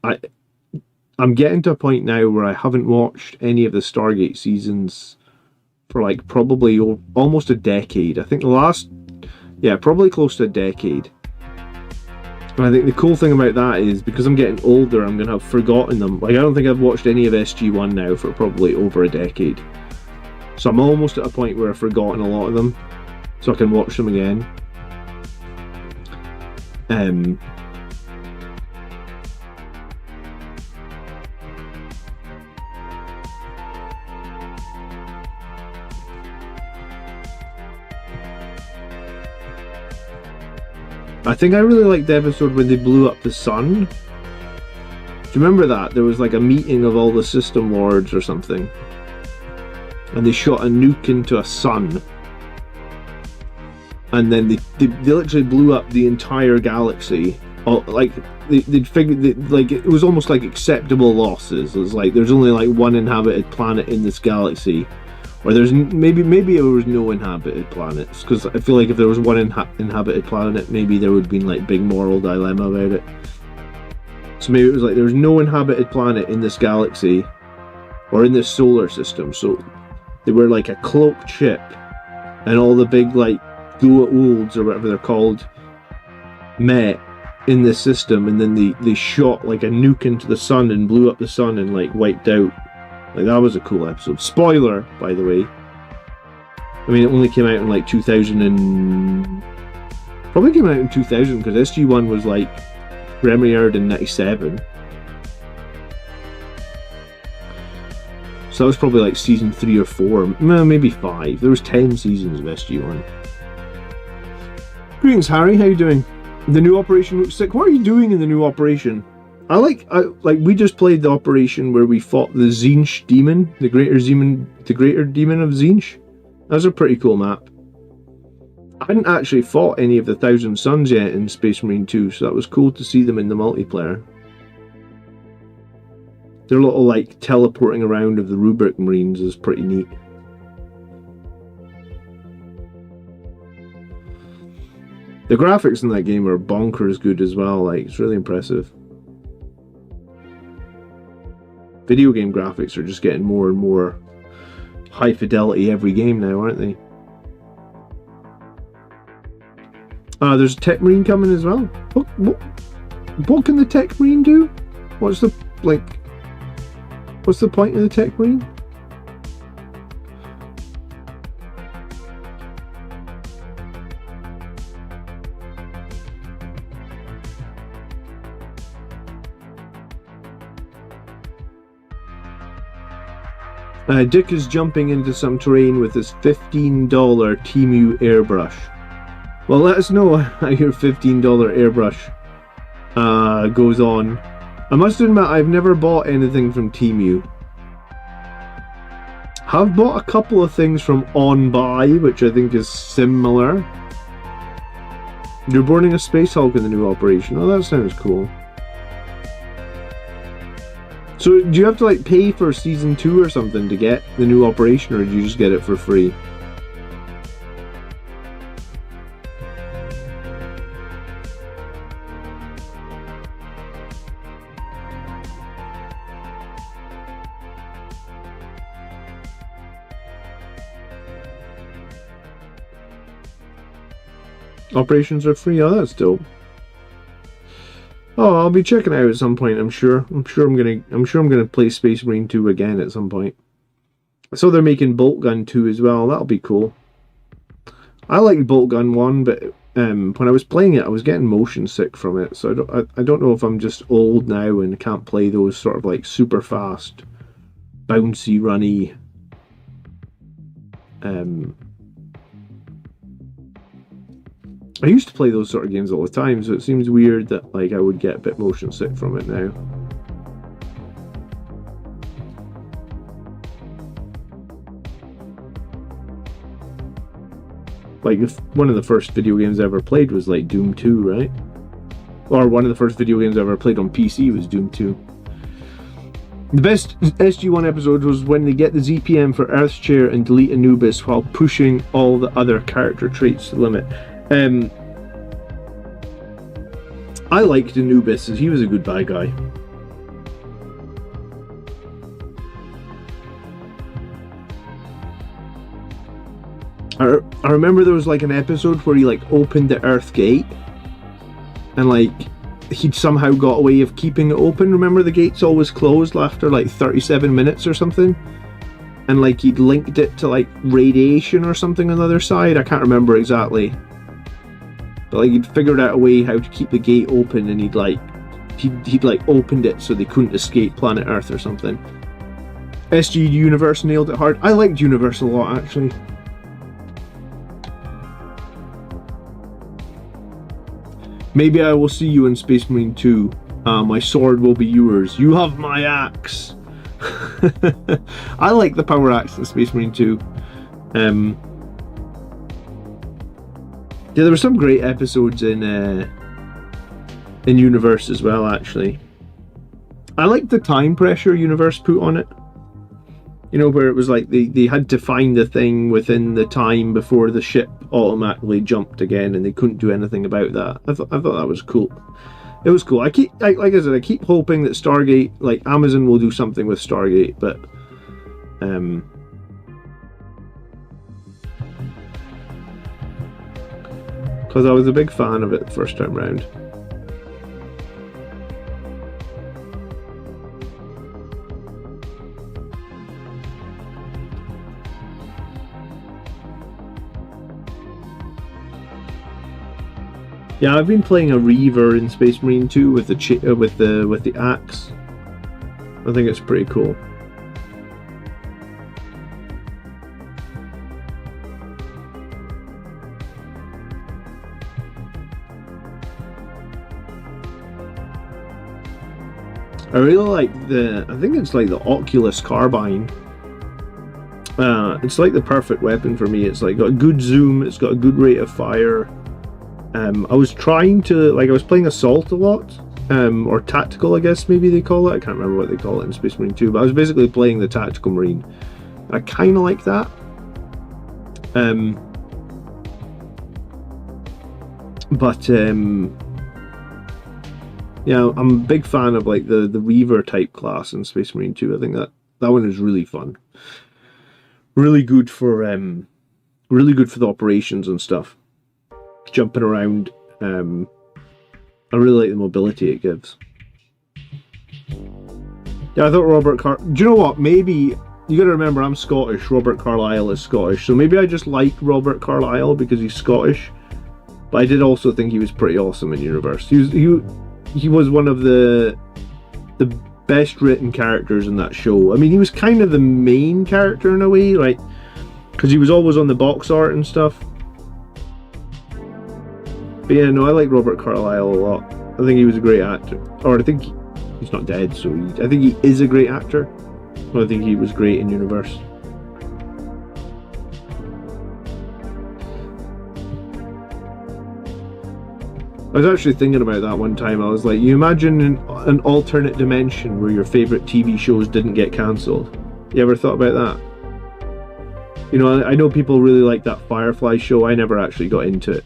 I'm getting to a point now where I haven't watched any of the Stargate seasons for like probably almost a decade. I think the last, yeah, probably close to a decade. And I think the cool thing about that is because I'm getting older, I'm going to have forgotten them. Like, I don't think I've watched any of SG-1 now for probably over a decade. So I'm almost at a point where I've forgotten a lot of them, so I can watch them again. I think I really liked the episode when they blew up the sun. Do you remember that? There was like a meeting of all the system lords or something, and they shot a nuke into a sun, and then they literally blew up the entire galaxy. Like they'd figured that, like, it was almost like acceptable losses. It was like there's only like one inhabited planet in this galaxy, or there's maybe there was no inhabited planets, because I feel like if there was one inhabited planet, maybe there would have been like big moral dilemma about it. So maybe it was like there was no inhabited planet in this galaxy or in this solar system, so they were like a cloaked ship, and all the big like Goa'ulds or whatever they're called met in this system, and then they shot like a nuke into the sun and blew up the sun and like wiped out. Like, that was a cool episode. Spoiler, by the way. I mean, it only came out in like 2000 and... Probably came out in 2000, because SG-1 was like premiered in 97. So that was probably like season 3 or 4, maybe 5. There was 10 seasons of SG-1. Greetings, Harry. How you doing? The new operation looks sick. What are you doing in the new operation? I like we just played the operation where we fought the Tzeentch demon, the greater demon of Tzeentch. That's a pretty cool map. I hadn't actually fought any of the Thousand Suns yet in Space Marine 2, so that was cool to see them in the multiplayer. Their little like teleporting around of the Rubric Marines is pretty neat. The graphics in that game are bonkers good as well. Like, it's really impressive. Video game graphics are just getting more and more high fidelity every game now, aren't they? There's a Tech Marine coming as well. What can the Tech Marine do? What's the point of the Tech Marine? Dick is jumping into some terrain with his $15 Temu airbrush. Well, let us know how your $15 airbrush goes on. I must admit, I've never bought anything from Temu. I've bought a couple of things from On Buy, which I think is similar. You're boarding a Space Hulk in the new operation. Oh, that sounds cool. So, do you have to like pay for season 2 or something to get the new operation, or do you just get it for free? Operations are free. Oh, that's dope. Oh, I'll be checking it out at some point. I'm sure I'm gonna play Space Marine 2 again at some point. So they're making Bolt Gun 2 as well. That'll be cool. I liked Bolt Gun 1, but when I was playing it, I was getting motion sick from it. So I don't know if I'm just old now and can't play those sort of like super fast, bouncy, runny I used to play those sort of games all the time, so it seems weird that like I would get a bit motion sick from it now. Like, one of the first video games I ever played was like Doom 2, right? Or one of the first video games I ever played on PC was Doom 2. The best SG1 episode was when they get the ZPM for Earthshare and delete Anubis while pushing all the other character traits to the limit. I liked Anubis, he was a good bad guy. I remember there was like an episode where he like opened the Earth Gate and like he'd somehow got a way of keeping it open. Remember, the gate's always closed after like 37 minutes or something, and like he'd linked it to like radiation or something on the other side. I can't remember exactly, but like he'd figured out a way how to keep the gate open, and he'd like opened it so they couldn't escape planet Earth or something. SG Universe nailed it hard. I liked Universe a lot, actually. Maybe I will see you in Space Marine 2. My sword will be yours. You have my axe. I like the power axe in Space Marine 2. Yeah, there were some great episodes in Universe as well, actually. I liked the time pressure Universe put on it. You know, where it was like they had to find the thing within the time before the ship automatically jumped again, and they couldn't do anything about that. I thought that was cool. It was cool. Like I said, I keep hoping that Stargate, like Amazon, will do something with Stargate, but because I was a big fan of it the first time round. Yeah, I've been playing a Reaver in Space Marine 2 with the axe. I think it's pretty cool. I really like I think it's like the Oculus carbine. It's like the perfect weapon for me. It's like got a good zoom, it's got a good rate of fire. I was trying to, I was playing Assault a lot, or Tactical, I guess maybe they call it. I can't remember what they call it in Space Marine 2, but I was basically playing the Tactical Marine. I kind of like that. Yeah, I'm a big fan of like the Reaver type class in Space Marine 2. I think that one is really fun. Really good for the operations and stuff. Jumping around. I really like the mobility it gives. Yeah, I thought do you know what? Maybe you gotta remember I'm Scottish. Robert Carlyle is Scottish, so maybe I just like Robert Carlyle because he's Scottish. But I did also think he was pretty awesome in Universe. He was one of the best written characters in that show. I mean, he was kind of the main character in a way, like, because he was always on the box art and stuff. But yeah, no, I like Robert Carlyle a lot. I think he was a great actor. Or I think he's not dead, so I think he is a great actor. I think he was great in Universe. I was actually thinking about that one time. I was like, you imagine an alternate dimension where your favourite TV shows didn't get cancelled. You ever thought about that? You know, I know people really like that Firefly show. I never actually got into it.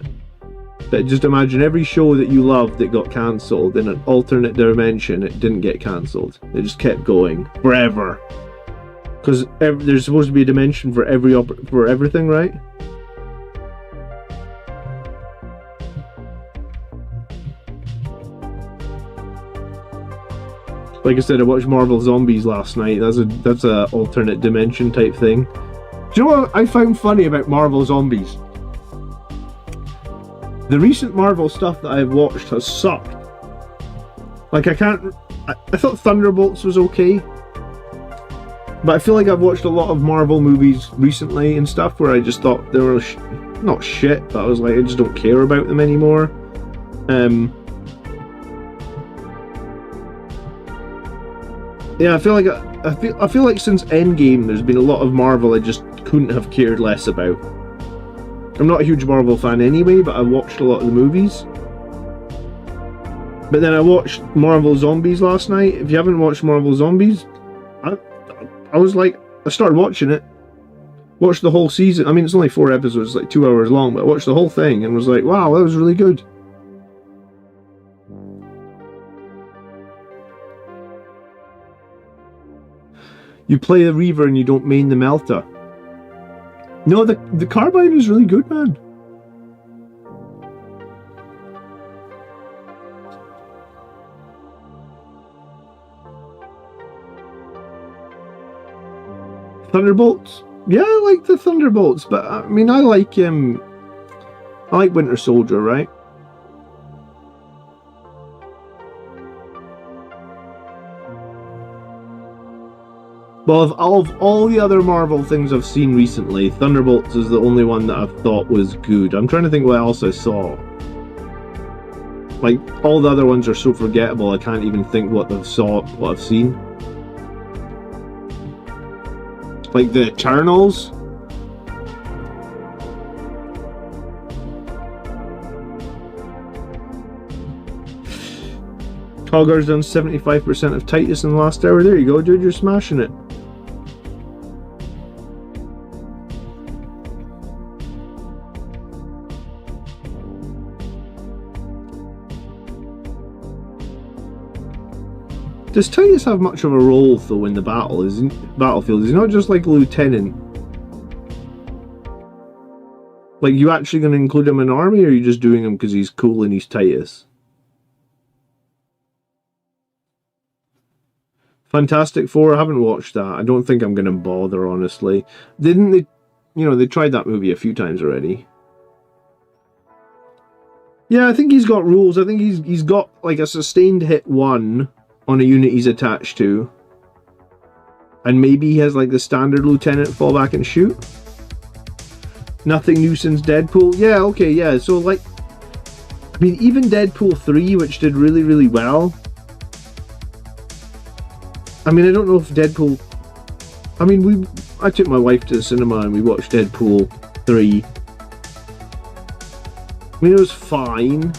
But just imagine every show that you loved that got cancelled in an alternate dimension, it didn't get cancelled. It just kept going forever. Because there's supposed to be a dimension for everything, right? Like I said, I watched Marvel Zombies last night. That's a alternate dimension type thing. Do you know what I found funny about Marvel Zombies? The recent Marvel stuff that I've watched has sucked. Like, I thought Thunderbolts was okay. But I feel like I've watched a lot of Marvel movies recently and stuff where I just thought they were not shit, but I was like, I just don't care about them anymore. Yeah, I feel like since Endgame, there's been a lot of Marvel I just couldn't have cared less about. I'm not a huge Marvel fan anyway, but I watched a lot of the movies. But then I watched Marvel Zombies last night. If you haven't watched Marvel Zombies, I was like, I started watching it. Watched the whole season. I mean, it's only 4 episodes, like 2 hours long, but I watched the whole thing and was like, wow, that was really good. You play the Reaver and you don't main the Melta. No, the Carbine is really good, man. Thunderbolts? Yeah, I like the Thunderbolts, but I mean, I like Winter Soldier, right? Well, of all the other Marvel things I've seen recently, Thunderbolts is the only one that I've thought was good. I'm trying to think what else I saw. Like, all the other ones are so forgettable, I can't even think what I've seen. Like the Eternals. Cogger's done 75% of Titus in the last hour. There you go, dude, you're smashing it. Does Titus have much of a role though in the battlefield? He's not just like a lieutenant. Like, you actually going to include him in an army, or are you just doing him because he's cool and he's Titus? Fantastic Four, I haven't watched that. I don't think I'm going to bother, honestly. Didn't they, they tried that movie a few times already. Yeah, I think he's got rules. I think he's got like a sustained hit 1 on a unit he's attached to. And maybe he has like the standard lieutenant fall back and shoot. Nothing new since Deadpool. Yeah, okay, yeah. So like, I mean, even Deadpool 3, which did really, really well. I mean, I don't know if Deadpool... I mean, I took my wife to the cinema and we watched Deadpool 3. I mean, it was fine.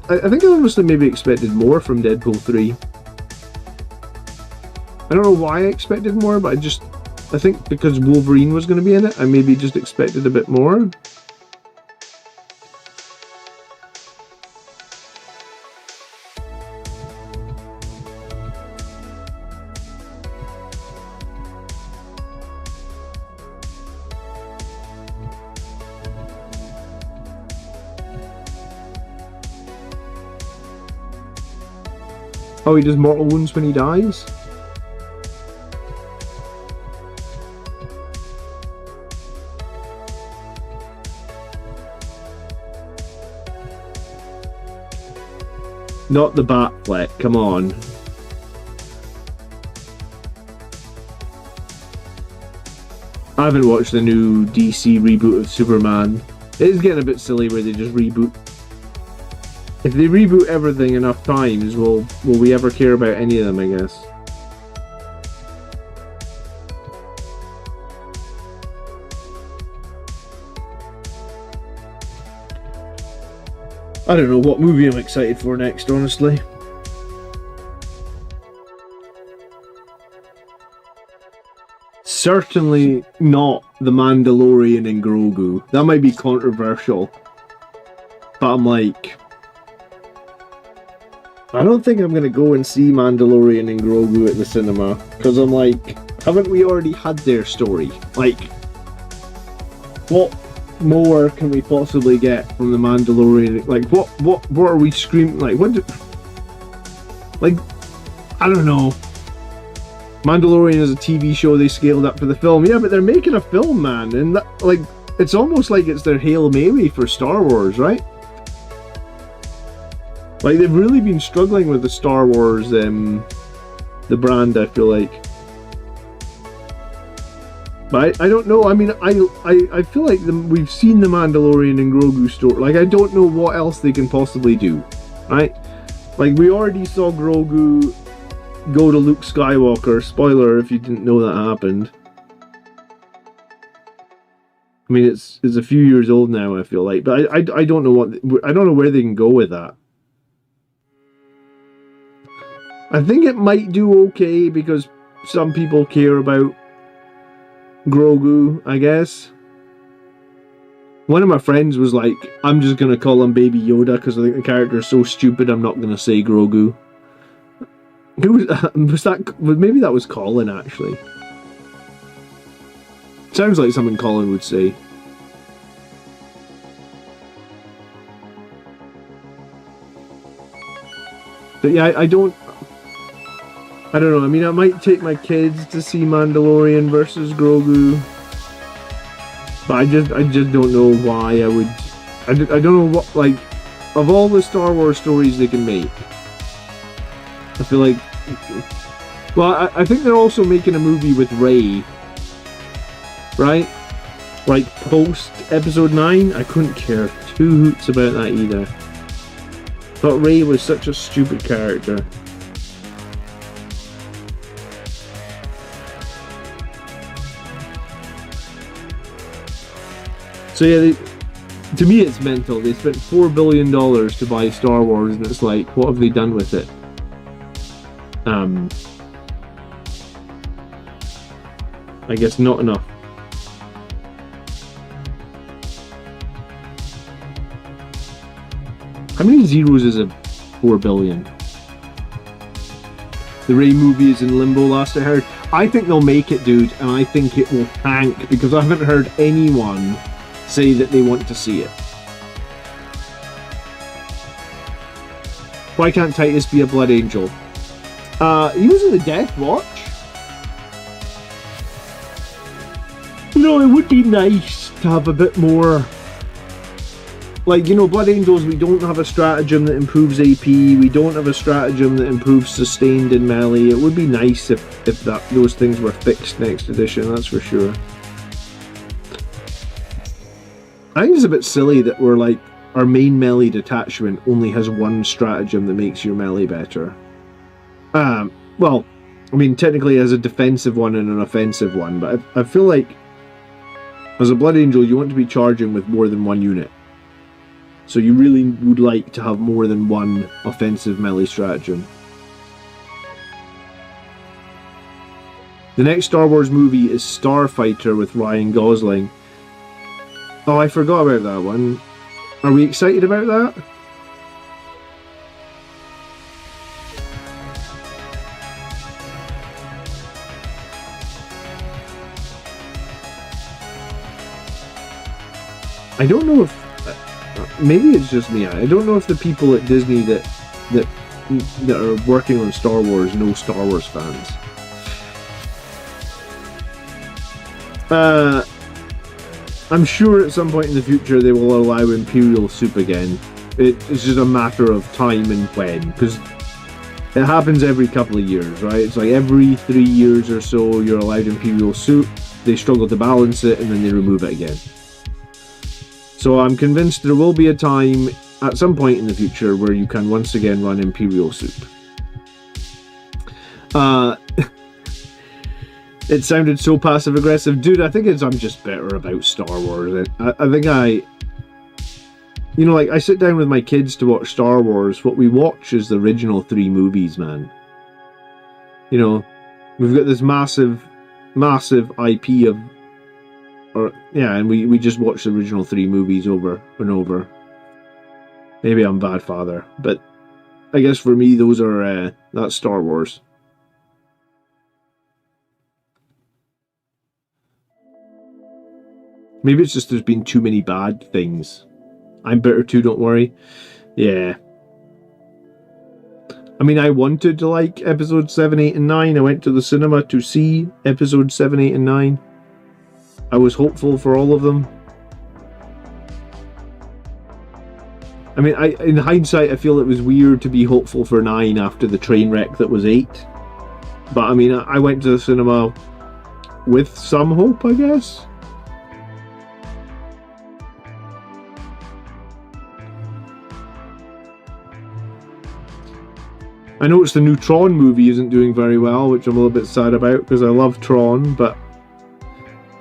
I think I honestly maybe expected more from Deadpool 3. I don't know why I expected more, but I think because Wolverine was going to be in it, I maybe just expected a bit more. Oh, he does mortal wounds when he dies? Not the Batfleck, come on. I haven't watched the new DC reboot of Superman. It is getting a bit silly where they just reboot. If they reboot everything enough times, will we ever care about any of them, I guess? I don't know what movie I'm excited for next, honestly. Certainly not The Mandalorian and Grogu. That might be controversial. But I'm like... I don't think I'm going to go and see Mandalorian and Grogu at the cinema. Because I'm like, haven't we already had their story? Like, what more can we possibly get from the Mandalorian? Like, what are we screaming? Like, like, I don't know. Mandalorian is a TV show they scaled up for the film. Yeah, but they're making a film, man, and that, like, it's almost like it's their Hail Mary for Star Wars, right? Like, they've really been struggling with the Star Wars, the brand, I feel like. But I don't know. I mean, I feel like we've seen the Mandalorian and Grogu story. Like, I don't know what else they can possibly do, right? Like, we already saw Grogu go to Luke Skywalker. Spoiler if you didn't know that happened. I mean, it's a few years old now, I feel like, but I don't know I don't know where they can go with that. I think it might do okay because some people care about Grogu, I guess. One of my friends was like, I'm just going to call him Baby Yoda because I think the character is so stupid I'm not going to say Grogu. Who was that? Maybe that was Colin, actually. Sounds like something Colin would say. But yeah, I don't know. I mean, I might take my kids to see Mandalorian versus Grogu, but I just don't know why I would. I don't know what, like, of all the Star Wars stories they can make, I feel like. Well, I think they're also making a movie with Rey, right? Like post Episode 9. I couldn't care two hoots about that either. Thought Rey was such a stupid character. So yeah, to me it's mental. They spent $4 billion to buy Star Wars, and it's like, what have they done with it? I guess not enough. How many zeros is a 4 billion? The Rey movie is in limbo, last I heard. I think they'll make it, dude, and I think it will tank because I haven't heard anyone say that they want to see it. Why can't Titus be a Blood Angel? He was in the Death Watch. You know, it would be nice to have a bit more. Like, you know, Blood Angels, we don't have a stratagem that improves AP. We don't have a stratagem that improves sustained and melee. It would be nice if those things were fixed next edition, that's for sure. I think it's a bit silly that we're like, our main melee detachment only has one stratagem that makes your melee better. Well, I mean, technically it has a defensive one and an offensive one, but I feel like as a Blood Angel, you want to be charging with more than one unit. So you really would like to have more than one offensive melee stratagem. The next Star Wars movie is Starfighter with Ryan Gosling. Oh, I forgot about that one. Are we excited about that? I don't know if... maybe it's just me. I don't know if the people at Disney that are working on Star Wars know Star Wars fans. I'm sure at some point in the future they will allow Imperial Soup again. It's just a matter of time and when, because it happens every couple of years, right? It's like every 3 years or so you're allowed Imperial Soup, they struggle to balance it, and then they remove it again. So I'm convinced there will be a time at some point in the future where you can once again run Imperial Soup. It sounded so passive-aggressive. Dude, I think I'm just better about Star Wars. I think you know, like, I sit down with my kids to watch Star Wars. What we watch is the original 3 movies, man. You know, we've got this massive IP of... and we just watch the original 3 movies over and over. Maybe I'm bad father, but I guess for me, those are... that's Star Wars. Maybe it's just there's been too many bad things. I'm bitter too, don't worry. Yeah. I mean, I wanted to like episode 7, 8, and 9. I went to the cinema to see episode 7, 8, and 9. I was hopeful for all of them. I mean, in hindsight, I feel it was weird to be hopeful for 9 after the train wreck that was 8. But I mean, I went to the cinema with some hope, I guess. I noticed the new Tron movie isn't doing very well, which I'm a little bit sad about because I love Tron, but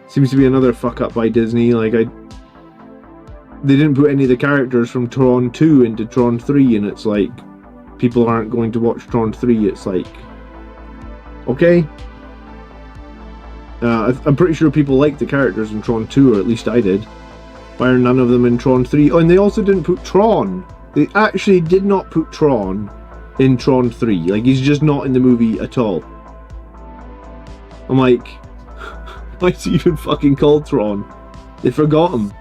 seems to be another fuck up by Disney. Like, they didn't put any of the characters from Tron 2 into Tron 3, and it's like, people aren't going to watch Tron 3. It's like, okay. I'm pretty sure people like the characters in Tron 2, or at least I did. Why are none of them in Tron 3? Oh, and they also didn't put Tron. They actually did not put Tron in Tron 3. Like, he's just not in the movie at all. I'm like, why is he even fucking called Tron? They forgot him.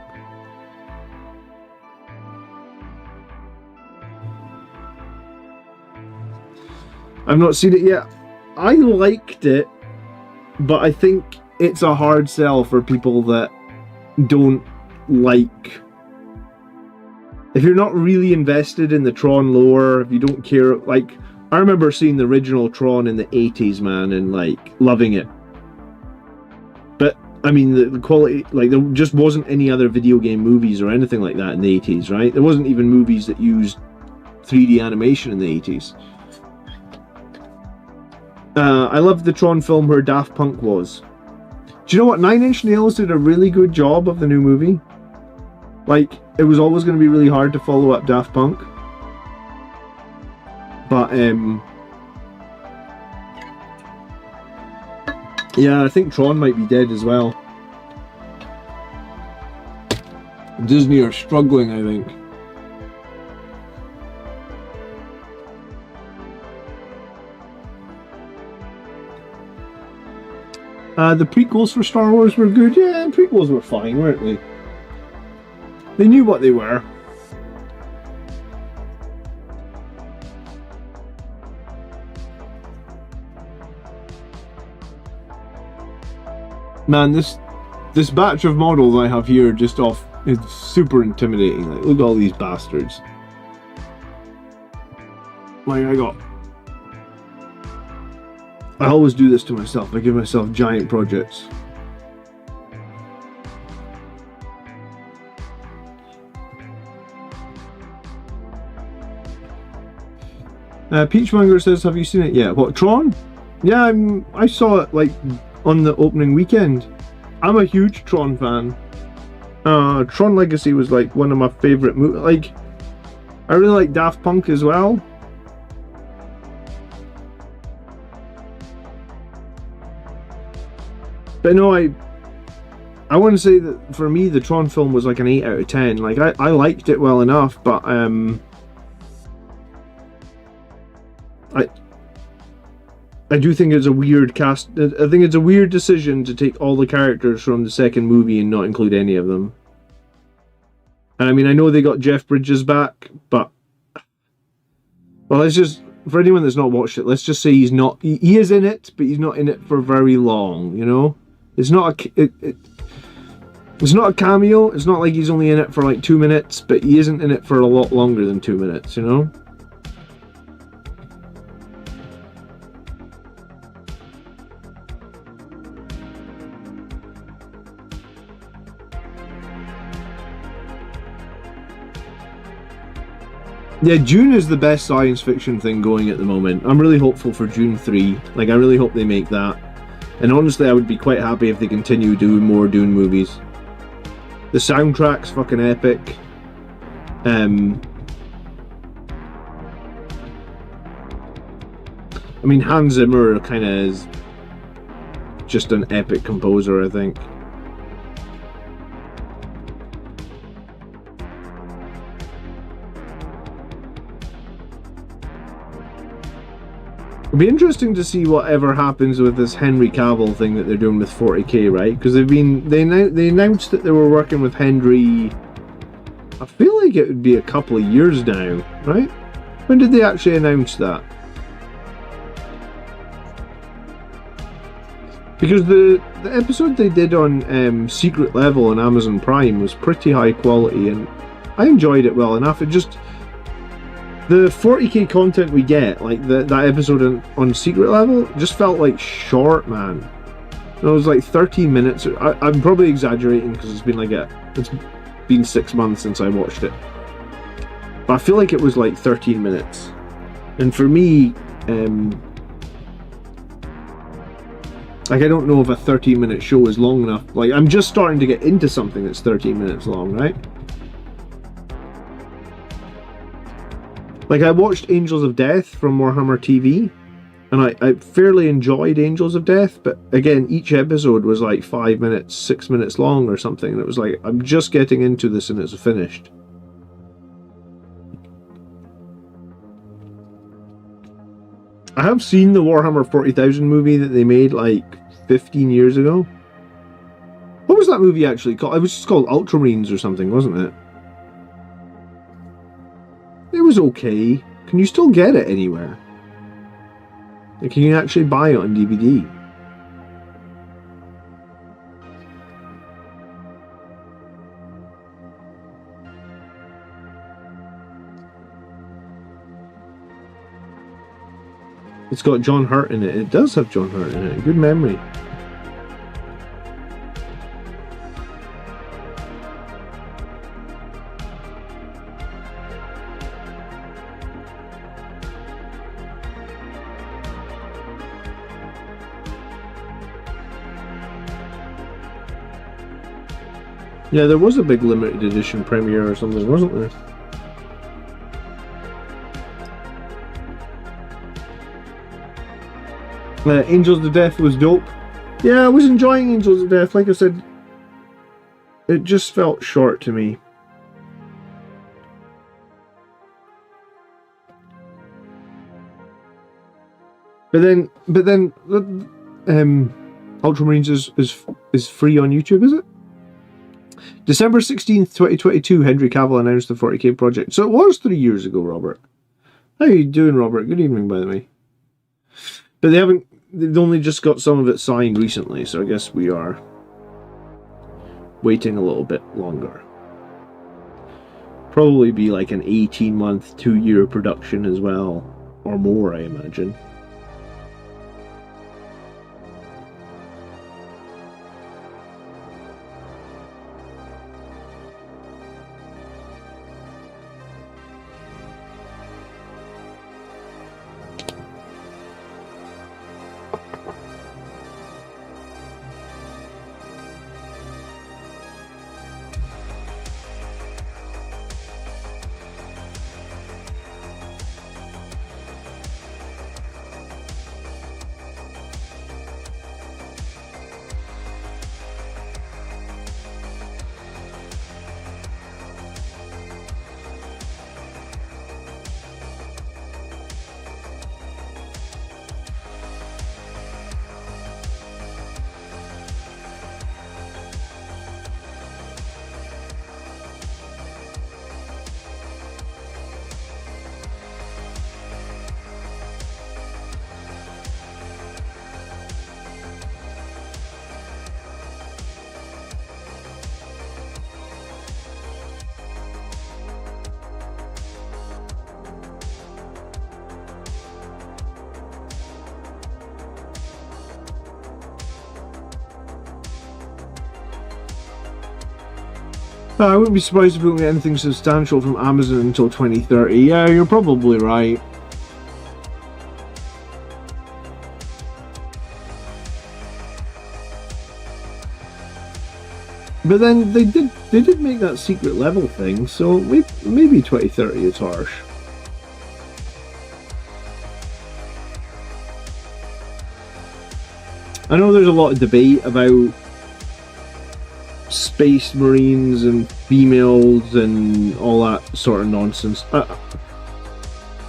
I've not seen it yet. I liked it, but I think it's a hard sell for people that don't like... If you're not really invested in the Tron lore, if you don't care, like, I remember seeing the original Tron in the 80s, man, and, like, loving it. But, I mean, the quality, like, there just wasn't any other video game movies or anything like that in the 80s, right? There wasn't even movies that used 3D animation in the 80s. I loved the Tron film where Daft Punk was. Do you know what? 9 Inch Nails did a really good job of the new movie. Like, it was always going to be really hard to follow up Daft Punk. But, yeah, I think Tron might be dead as well. Disney are struggling, I think. The prequels for Star Wars were good. Yeah, prequels were fine, weren't they? They knew what they were. Man, this batch of models I have here just off is super intimidating. Like, look at all these bastards. Like, I always do this to myself. I give myself giant projects. Peachmonger says, have you seen it yet? What, Tron? Yeah, I saw it, like, on the opening weekend. I'm a huge Tron fan. Tron Legacy was, like, one of my favourite movies. Like, I really like Daft Punk as well. But no, I want to say that for me, the Tron film was like an 8 out of 10. Like, I liked it well enough, but I do think it's a weird cast. I think it's a weird decision to take all the characters from the second movie and not include any of them. And I mean, I know they got Jeff Bridges back, but well, let's just, for anyone that's not watched it, let's just say he's not. He is in it, but he's not in it for very long. You know, it's not a. It's not a cameo. It's not like he's only in it for like 2 minutes, but he isn't in it for a lot longer than 2 minutes. You know. Yeah, Dune is the best science fiction thing going at the moment. I'm really hopeful for Dune 3. Like, I really hope they make that. And honestly, I would be quite happy if they continue doing more Dune movies. The soundtrack's fucking epic. I mean, Hans Zimmer kind of is just an epic composer, I think. It'll be interesting to see whatever happens with this Henry Cavill thing that they're doing with 40k, right? Because they announced that they were working with Henry. I feel like it would be a couple of years now, right? When did they actually announce that? Because the episode they did on Secret Level on Amazon Prime was pretty high quality, and I enjoyed it well enough. It just, the 40k content we get, like that episode on Secret Level, just felt like short, man. it was like 13 minutes. I'm probably exaggerating because it's been 6 months since I watched it. But I feel like it was like 13 minutes. And for me, like, I don't know if a 13-minute show is long enough. Like, I'm just starting to get into something that's 13 minutes long, right? Like, I watched Angels of Death from Warhammer TV, and I fairly enjoyed Angels of Death, but again, each episode was like 5 minutes, 6 minutes long or something, and it was like, I'm just getting into this and it's finished. I have seen the Warhammer 40,000 movie that they made like 15 years ago. What was that movie actually called? It was just called Ultramarines or something, wasn't it? It was okay. Can you still get it anywhere? Like, can you actually buy it on DVD? It's got John Hurt in it. It does have John Hurt in it. Good memory. Yeah, there was a big limited edition premiere or something, wasn't there? Angels of Death was dope. Yeah, I was enjoying Angels of Death. Like I said, it just felt short to me. But then, Ultramarines is free on YouTube, is it? December 16th, 2022, Henry Cavill announced the 40k project. So it was 3 years ago, Robert. How are you doing, Robert? Good evening, by the way. But they've only just got some of it signed recently, so I guess we are waiting a little bit longer. Probably be like an 18-month, 2-year production as well, or more, I imagine. I wouldn't be surprised if we don't get anything substantial from Amazon until 2030. Yeah, you're probably right. But then they did make that secret level thing, so maybe 2030 is harsh. I know there's a lot of debate about space marines and females and all that sort of nonsense. I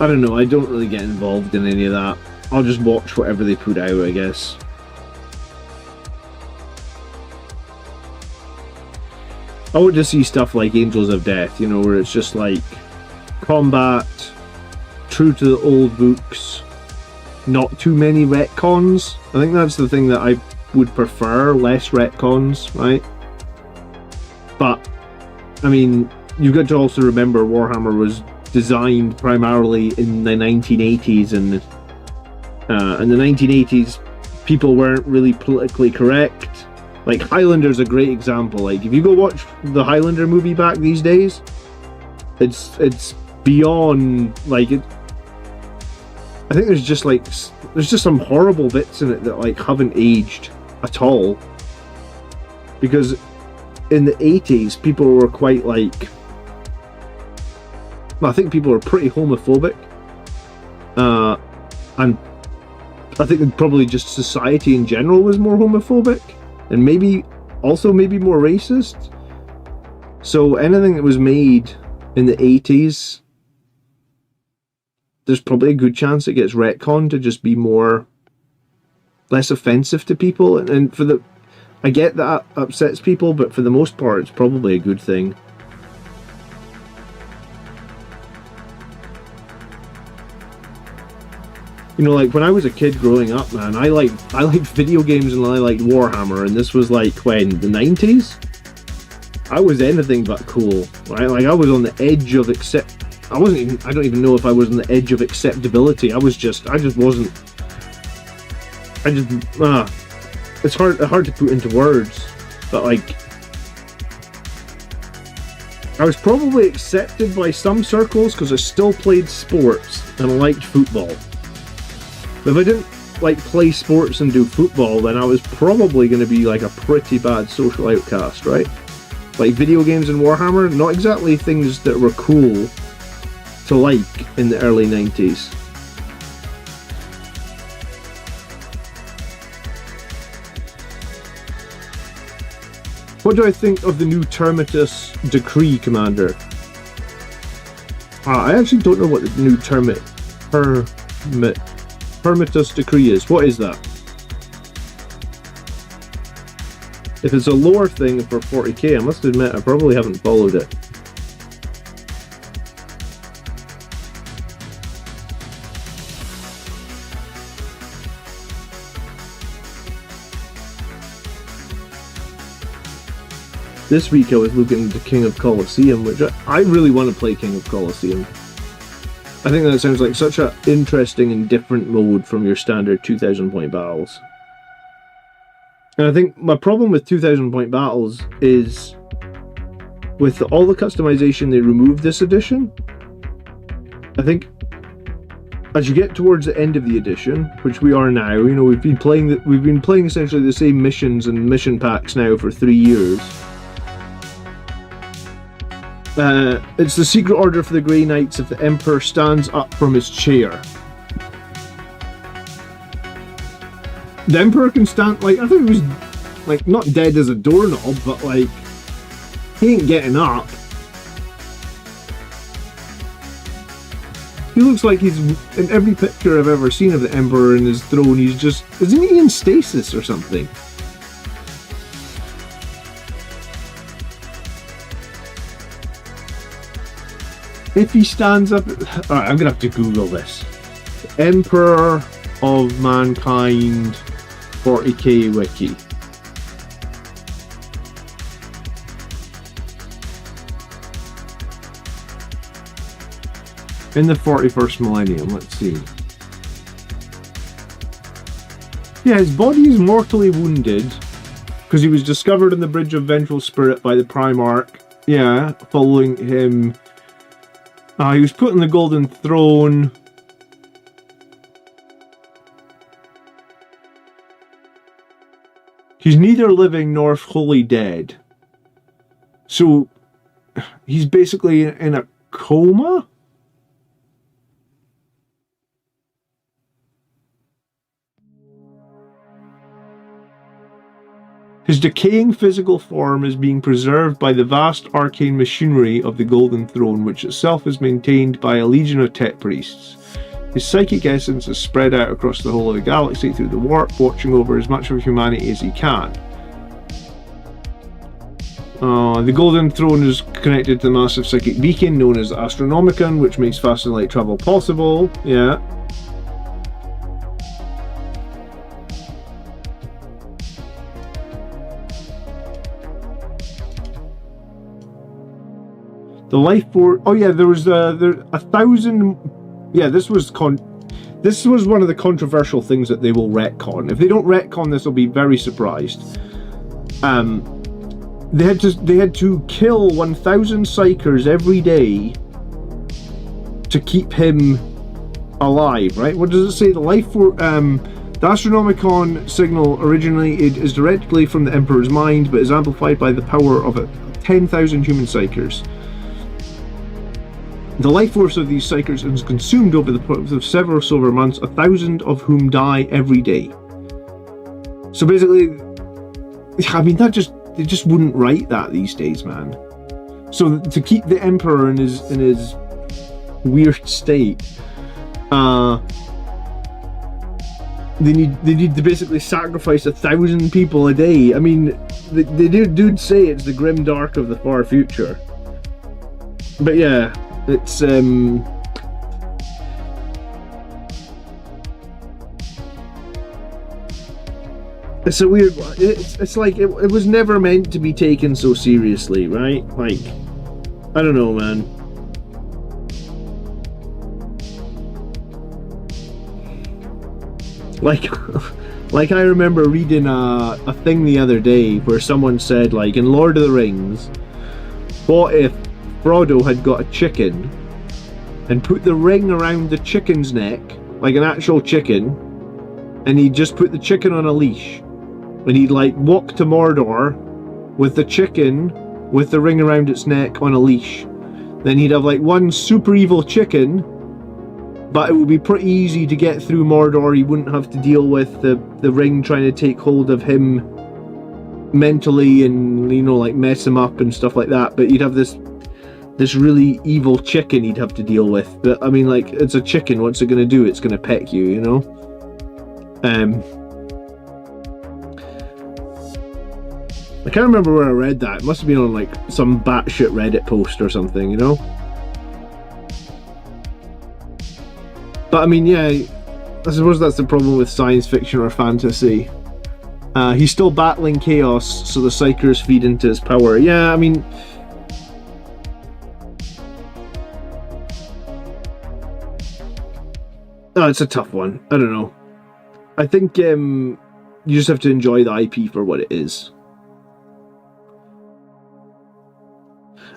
don't know, I don't really get involved in any of that. I'll just watch whatever they put out, I guess. I want to see stuff like Angels of Death, you know, where it's just like combat, true to the old books, not too many retcons. I think that's the thing that I would prefer, less retcons, right? But, I mean, you've got to also remember Warhammer was designed primarily in the 1980s, and in the 1980s, people weren't really politically correct. Like, Highlander's a great example. Like, if you go watch the Highlander movie back these days, it's beyond, like, I think there's just some horrible bits in it that, like, haven't aged at all. Because in the 80s, people were quite, like, well, I think people were pretty homophobic. And I think probably just society in general was more homophobic. And maybe more racist. So anything that was made in the 80s, there's probably a good chance it gets retconned to just be less offensive to people. And I get that upsets people, but for the most part, it's probably a good thing. You know, like, when I was a kid growing up, man, I liked video games and I liked Warhammer, and this was like when? The 90s? I was anything but cool, right? Like, I was on the edge of I don't even know if I was on the edge of acceptability. It's hard to put into words, but, like, I was probably accepted by some circles because I still played sports and I liked football. If I didn't, like, play sports and do football, then I was probably going to be, like, a pretty bad social outcast, right? Like, video games and Warhammer, not exactly things that were cool to like in the early 90s. What do I think of the new Termitus Decree, Commander? I actually don't know what the new Termitus Decree is. What is that? If it's a lore thing for 40k, I must admit I probably haven't followed it. This week I was looking into King of Colosseum, which I really want to play King of Colosseum. I think that sounds like such an interesting and different mode from your standard 2,000 point battles. And I think my problem with 2,000 point battles is with all the customization they removed this edition. I think as you get towards the end of the edition, which we are now, you know, we've been playing essentially the same missions and mission packs now for 3 years. It's the secret order for the Grey Knights if the Emperor stands up from his chair. The Emperor can stand, like, I thought he was, like, not dead as a doorknob, but, like, he ain't getting up. He looks like he's, in every picture I've ever seen of the Emperor in his throne, he's just, isn't he in stasis or something? If he stands up... Alright, I'm going to have to Google this. Emperor of Mankind 40k Wiki. In the 41st millennium, let's see. Yeah, his body is mortally wounded because he was discovered on the Bridge of Vengeful Spirit by the Primarch. Yeah, following him... he was put on the Golden Throne. He's neither living nor fully dead. So, he's basically in a coma? His decaying physical form is being preserved by the vast arcane machinery of the Golden Throne, which itself is maintained by a legion of tech priests. His psychic essence is spread out across the whole of the galaxy through the warp, watching over as much of humanity as he can. The Golden Throne is connected to the massive psychic beacon known as the Astronomicon, which makes fast and light travel possible. Yeah. The life force. Oh yeah, there was 1,000. Yeah, this was this was one of the controversial things that they will retcon. If they don't retcon this, I'll be very surprised. They had to kill 1,000 psychers every day to keep him alive, right? What does it say? The Astronomicon signal originated is directly from the Emperor's mind, but is amplified by the power of 10,000 human psychers. The life force of these psychers is consumed over the course of several solar months, 1,000 of whom die every day. So basically, I mean, they just wouldn't write that these days, man. So to keep the Emperor in his weird state, they need to basically sacrifice 1,000 people a day. I mean, they do say it's the grim dark of the far future. But yeah, it's it's a weird one. It's like it was never meant to be taken so seriously, right? Like, I don't know, man. Like I remember reading a thing the other day where someone said, like, in Lord of the Rings, what if Frodo had got a chicken and put the ring around the chicken's neck, like an actual chicken, and he'd just put the chicken on a leash, and he'd like walk to Mordor with the chicken with the ring around its neck on a leash. Then he'd have like one super evil chicken, but it would be pretty easy to get through Mordor. He wouldn't have to deal with the ring trying to take hold of him mentally and, you know, like mess him up and stuff like that. But you'd have this really evil chicken he'd have to deal with. But I mean, like, it's a chicken, what's it gonna do? It's gonna peck you, you know? I can't remember where I read that. It must have been on like some batshit Reddit post or something, you know? But I mean, yeah, I suppose that's the problem with science fiction or fantasy. He's still battling chaos, so the Psychers feed into his power. Yeah, I mean, oh, it's a tough one. I don't know. I think you just have to enjoy the IP for what it is.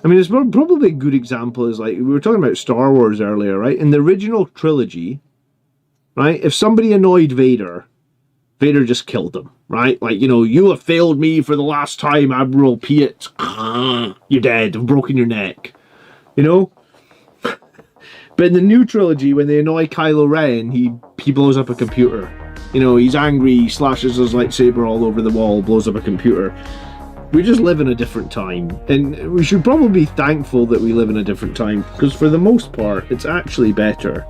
I mean, it's probably a good example is, like, we were talking about Star Wars earlier, right? In the original trilogy, right, if somebody annoyed Vader, Vader just killed them, right? Like, you know, you have failed me for the last time, Admiral Piet. You're dead. I've broken your neck. You know? But in the new trilogy, when they annoy Kylo Ren, he blows up a computer. You know, he's angry, he slashes his lightsaber all over the wall, blows up a computer. We just live in a different time, and we should probably be thankful that we live in a different time, because for the most part, it's actually better.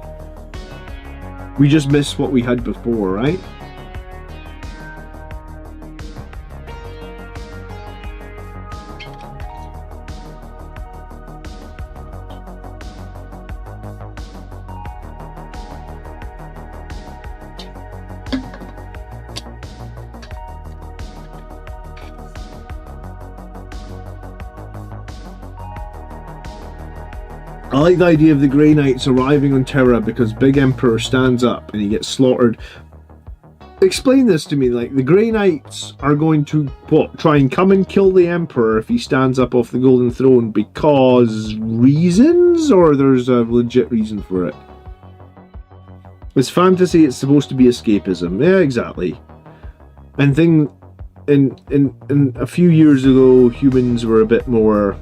We just miss what we had before, right? I like the idea of the Grey Knights arriving on Terra because Big Emperor stands up and he gets slaughtered. Explain this to me, like, the Grey Knights are going to, what, try and come and kill the Emperor if he stands up off the Golden Throne because reasons? Or there's a legit reason for it? It's fantasy, it's supposed to be escapism. Yeah, exactly. And in a few years ago, humans were a bit more...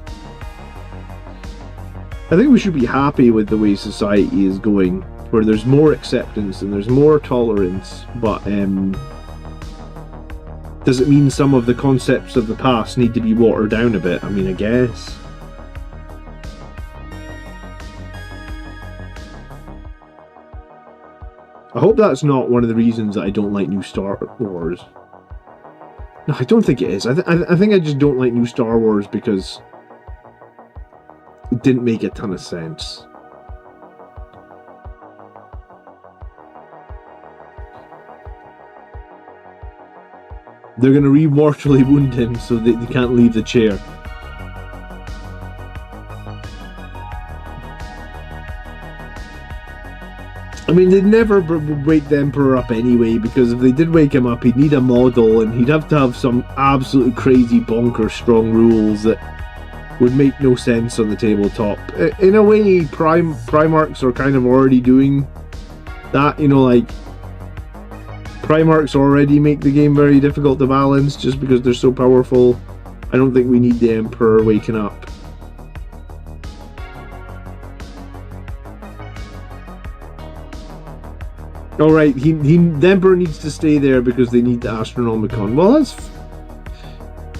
I think we should be happy with the way society is going, where there's more acceptance and there's more tolerance, but does it mean some of the concepts of the past need to be watered down a bit? I mean, I guess. I hope that's not one of the reasons that I don't like new Star Wars. No, I don't think it is. I think I just don't like new Star Wars because it didn't make a ton of sense. They're going to re-mortally wound him so that they can't leave the chair. I mean, they'd never wake the Emperor up anyway, because if they did wake him up, he'd need a model, and he'd have to have some absolutely crazy, bonkers strong rules that would make no sense on the tabletop. In a way, Primarchs are kind of already doing that, you know, like, Primarchs already make the game very difficult to balance just because they're so powerful. I don't think we need the Emperor waking up. Alright, the Emperor needs to stay there because they need the Astronomicon. Well, that's...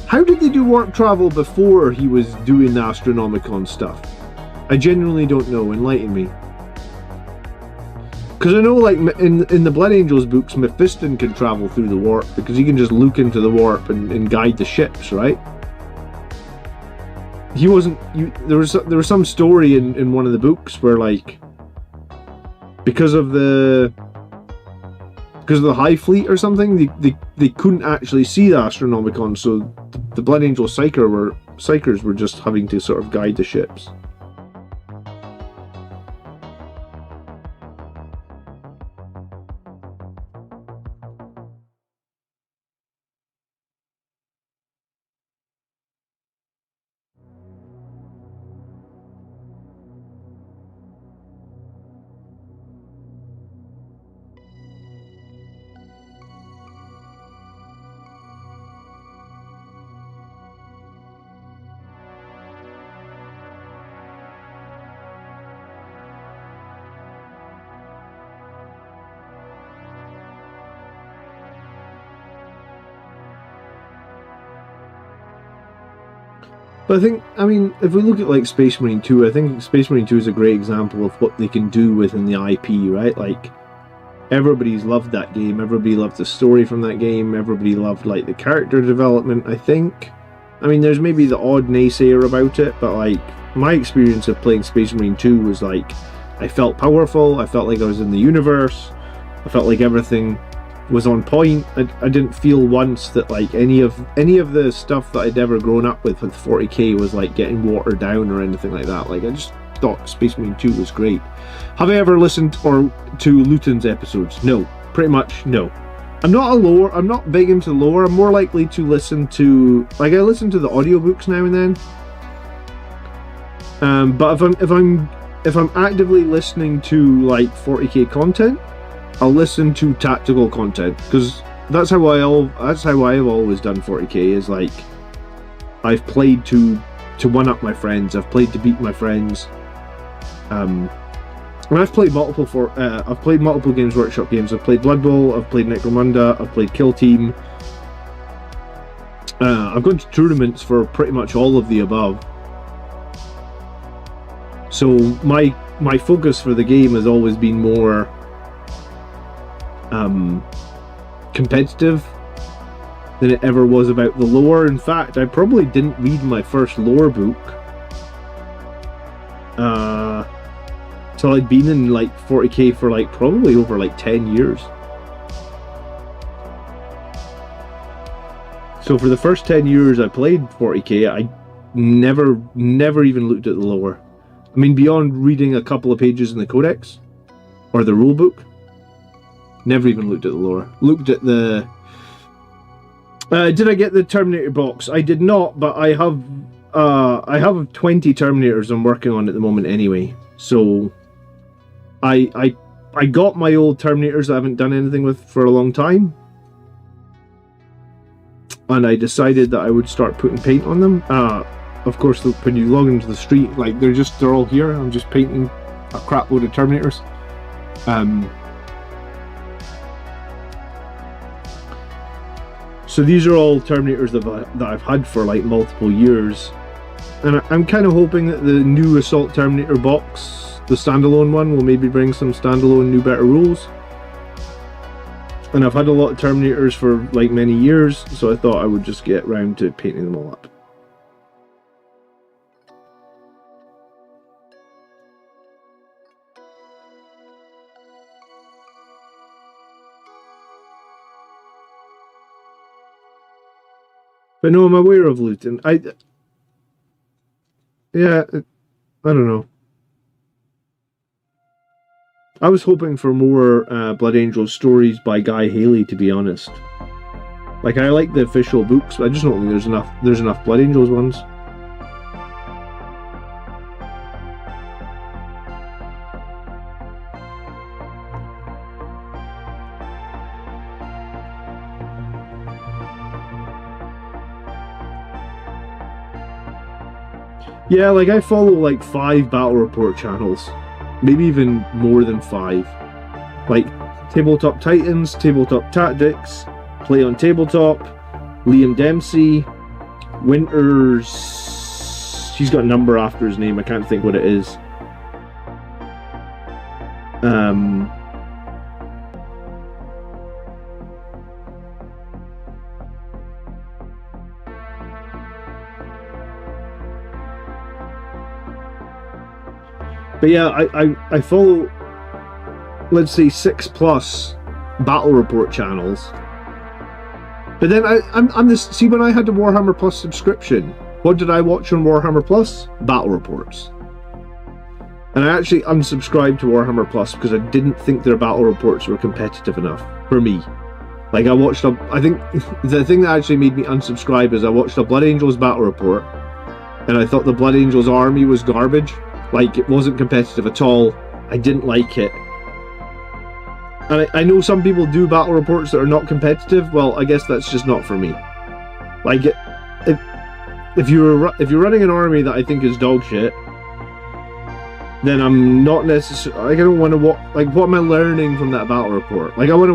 How did they do warp travel before he was doing the Astronomicon stuff? I genuinely don't know. Enlighten me. Because I know, like, in the Blood Angels books, Mephiston can travel through the warp because he can just look into the warp and guide the ships, right? He wasn't... there was some story in one of the books where, like, because of the High Fleet or something, they couldn't actually see the Astronomicon, so the Blood Angel Psykers were just having to sort of guide the ships. But I mean, if we look at like Space Marine 2, I think Space Marine 2 is a great example of what they can do within the IP, right? Like, everybody's loved that game, everybody loved the story from that game, everybody loved like the character development, I think. I mean, there's maybe the odd naysayer about it, but like, my experience of playing Space Marine 2 was like, I felt powerful, I felt like I was in the universe, I felt like everything was on point. I didn't feel once that like any of the stuff that I'd ever grown up with 40k was like getting watered down or anything like that. Like, I just thought Space Marine 2 was great. Have I ever listened to Luton's episodes? No, pretty much no. I'm not big into lore. I'm more likely to listen to, like, I listen to the audiobooks now and then. But if I'm actively listening to like 40k content, I'll listen to tactical content, because that's how I've always done 40k. Is like, I've played to one up my friends. I've played to beat my friends. And I've played multiple Games Workshop games. I've played Blood Bowl. I've played Necromunda. I've played Kill Team. I've gone to tournaments for pretty much all of the above. So my focus for the game has always been more competitive than it ever was about the lore. In fact, I probably didn't read my first lore book till I'd been in like 40k for like probably over like 10 years. So for the first 10 years I played 40k, I never even looked at the lore. I mean, beyond reading a couple of pages in the codex or the rulebook, never even looked at the lore. Looked at the... did I get the Terminator box? I did not, but I have 20 Terminators I'm working on at the moment anyway. So I got my old Terminators I haven't done anything with for a long time, and I decided that I would start putting paint on them. Of course, when you log into the street, like, they're all here. I'm just painting a crap load of Terminators. So these are all Terminators that I've had for like multiple years, and I'm kind of hoping that the new Assault Terminator box, the standalone one, will maybe bring some standalone new better rules. And I've had a lot of Terminators for like many years, so I thought I would just get round to painting them all up. But no, I'm aware of Luton. Yeah, I don't know. I was hoping for more Blood Angels stories by Guy Haley, to be honest. Like, I like the official books, but I just don't think there's enough Blood Angels ones. Yeah, like, I follow like 5 battle report channels. Maybe even more than 5. Like, Tabletop Titans, Tabletop Tactics, Play on Tabletop, Liam Dempsey, Winters. He's got a number after his name, I can't think what it is. But yeah, I follow, let's say, 6+ battle report channels. But then I'm this. See, when I had the Warhammer Plus subscription, what did I watch on Warhammer Plus? Battle reports. And I actually unsubscribed to Warhammer Plus because I didn't think their battle reports were competitive enough for me. Like, I watched I think the thing that actually made me unsubscribe is I watched a Blood Angels battle report, and I thought the Blood Angels army was garbage. Like, it wasn't competitive at all. I didn't like it. And I know some people do battle reports that are not competitive. Well, I guess that's just not for me. Like, if you're running an army that I think is dog shit, then I'm not necessarily. Like, I don't want to watch. Like, what am I learning from that battle report? Like, I want to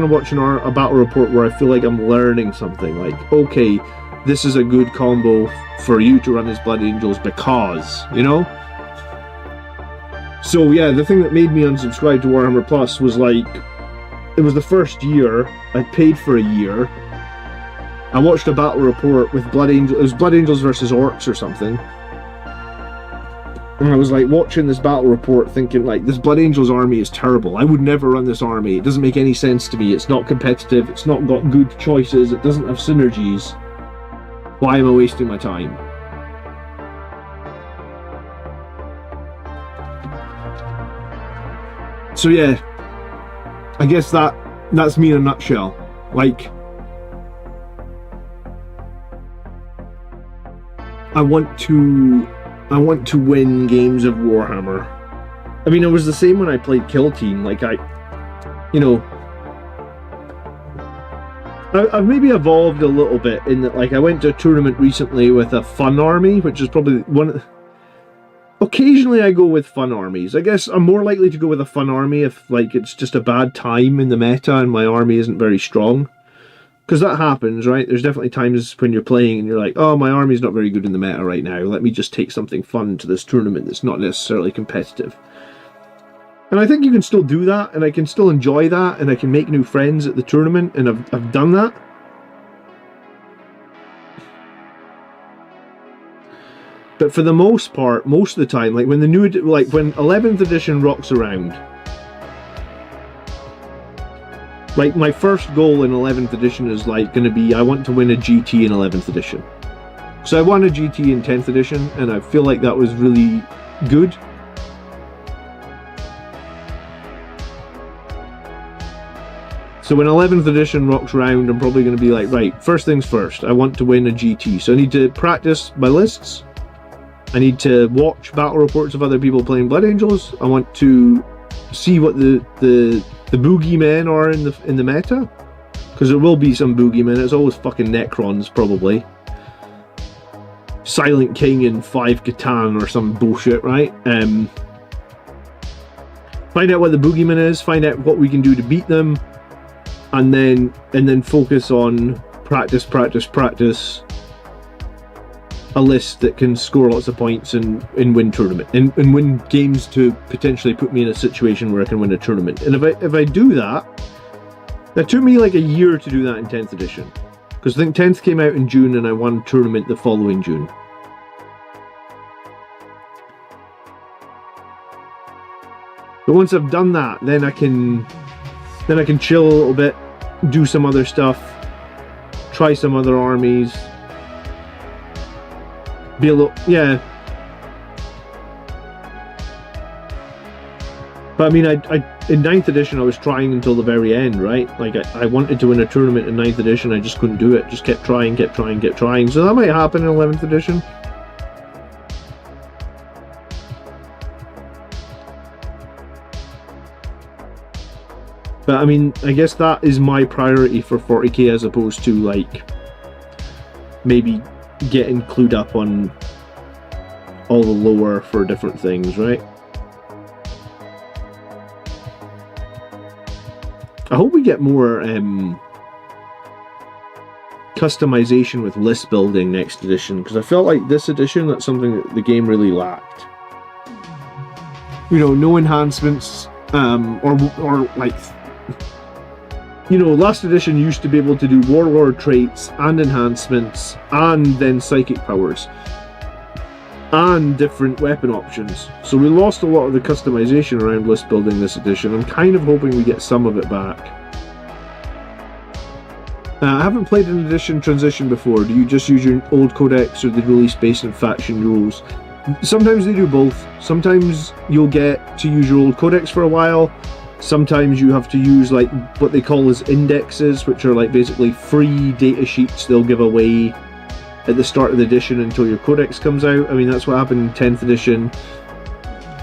watch a battle report where I feel like I'm learning something. Like, okay, this is a good combo for you to run as Blood Angels because, you know. So yeah, the thing that made me unsubscribe to Warhammer Plus was, like, it was the first year. I paid for a year. I watched a battle report with Blood Angels. It was Blood Angels versus Orcs or something. And I was like watching this battle report thinking, like, this Blood Angels army is terrible. I would never run this army. It doesn't make any sense to me. It's not competitive. It's not got good choices. It doesn't have synergies. Why am I wasting my time? So yeah, I guess that's me in a nutshell. Like, I want to win games of Warhammer. I mean, it was the same when I played Kill Team. Like, I've maybe evolved a little bit in that, like, I went to a tournament recently with a fun army, which is probably one. Occasionally I go with fun armies. I guess I'm more likely to go with a fun army if, like, it's just a bad time in the meta and my army isn't very strong. Because that happens, right? There's definitely times when you're playing and you're like, oh, my army's not very good in the meta right now. Let me just take something fun to this tournament that's not necessarily competitive. And I think you can still do that, and I can still enjoy that, and I can make new friends at the tournament, and I've done that. But for the most part, most of the time, like when when 11th edition rocks around, like, my first goal in 11th edition is, like, going to be, I want to win a GT in 11th edition. So I won a GT in 10th edition, and I feel like that was really good. So when 11th edition rocks around, I'm probably going to be like, right, first things first, I want to win a GT. So I need to practice my lists. I need to watch battle reports of other people playing Blood Angels. I want to see what the boogeymen are in the meta, because there will be some boogeymen. It's always fucking Necrons, probably. Silent King in 5 Catan or some bullshit, right? Find out what the boogeyman is. Find out what we can do to beat them, and then focus on practice. A list that can score lots of points and win tournament and win games to potentially put me in a situation where I can win a tournament. And if I do that took me like a year to do that in 10th edition, because I think 10th came out in June and I won a tournament the following June. But once I've done that, then I can chill a little bit, do some other stuff, try some other armies. Be a little, yeah. But I mean, in 9th edition, I was trying until the very end, right? Like, I wanted to win a tournament in 9th edition, I just couldn't do it. Just kept trying. So that might happen in 11th edition. But I mean, I guess that is my priority for 40k as opposed to, like, maybe getting clued up on all the lore for different things, right? I hope we get more customization with list building next edition, because I felt like this edition, that's something that the game really lacked. You know, no enhancements, or like, you know, last edition used to be able to do warlord traits and enhancements and then psychic powers and different weapon options. So we lost a lot of the customization around list building this edition. I'm kind of hoping we get some of it back. I haven't played an edition transition before. Do you just use your old codex, or the release based on faction rules? Sometimes they do both. Sometimes you'll get to use your old codex for a while. Sometimes you have to use, like, what they call as indexes, which are like basically free data sheets they'll give away at the start of the edition until your codex comes out. I mean, that's what happened in 10th edition.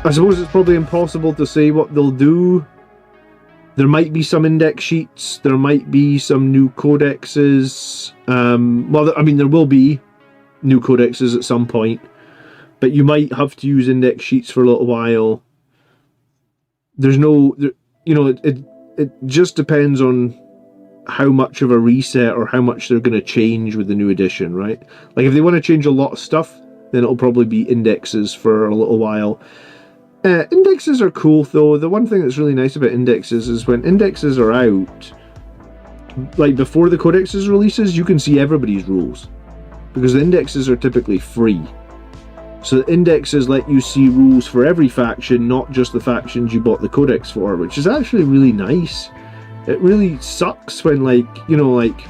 I suppose it's probably impossible to say what they'll do. There might be some index sheets, there might be some new codexes. Well, I mean, there will be new codexes at some point, but you might have to use index sheets for a little while. There's no, you know, it just depends on how much of a reset or how much they're going to change with the new edition, right? Like, if they want to change a lot of stuff, then it'll probably be indexes for a little while. Indexes are cool, though. The one thing that's really nice about indexes is when indexes are out, like before the codexes releases, you can see everybody's rules, because the indexes are typically free. So the indexes let you see rules for every faction, not just the factions you bought the codex for, which is actually really nice. It really sucks when, like, you know, like,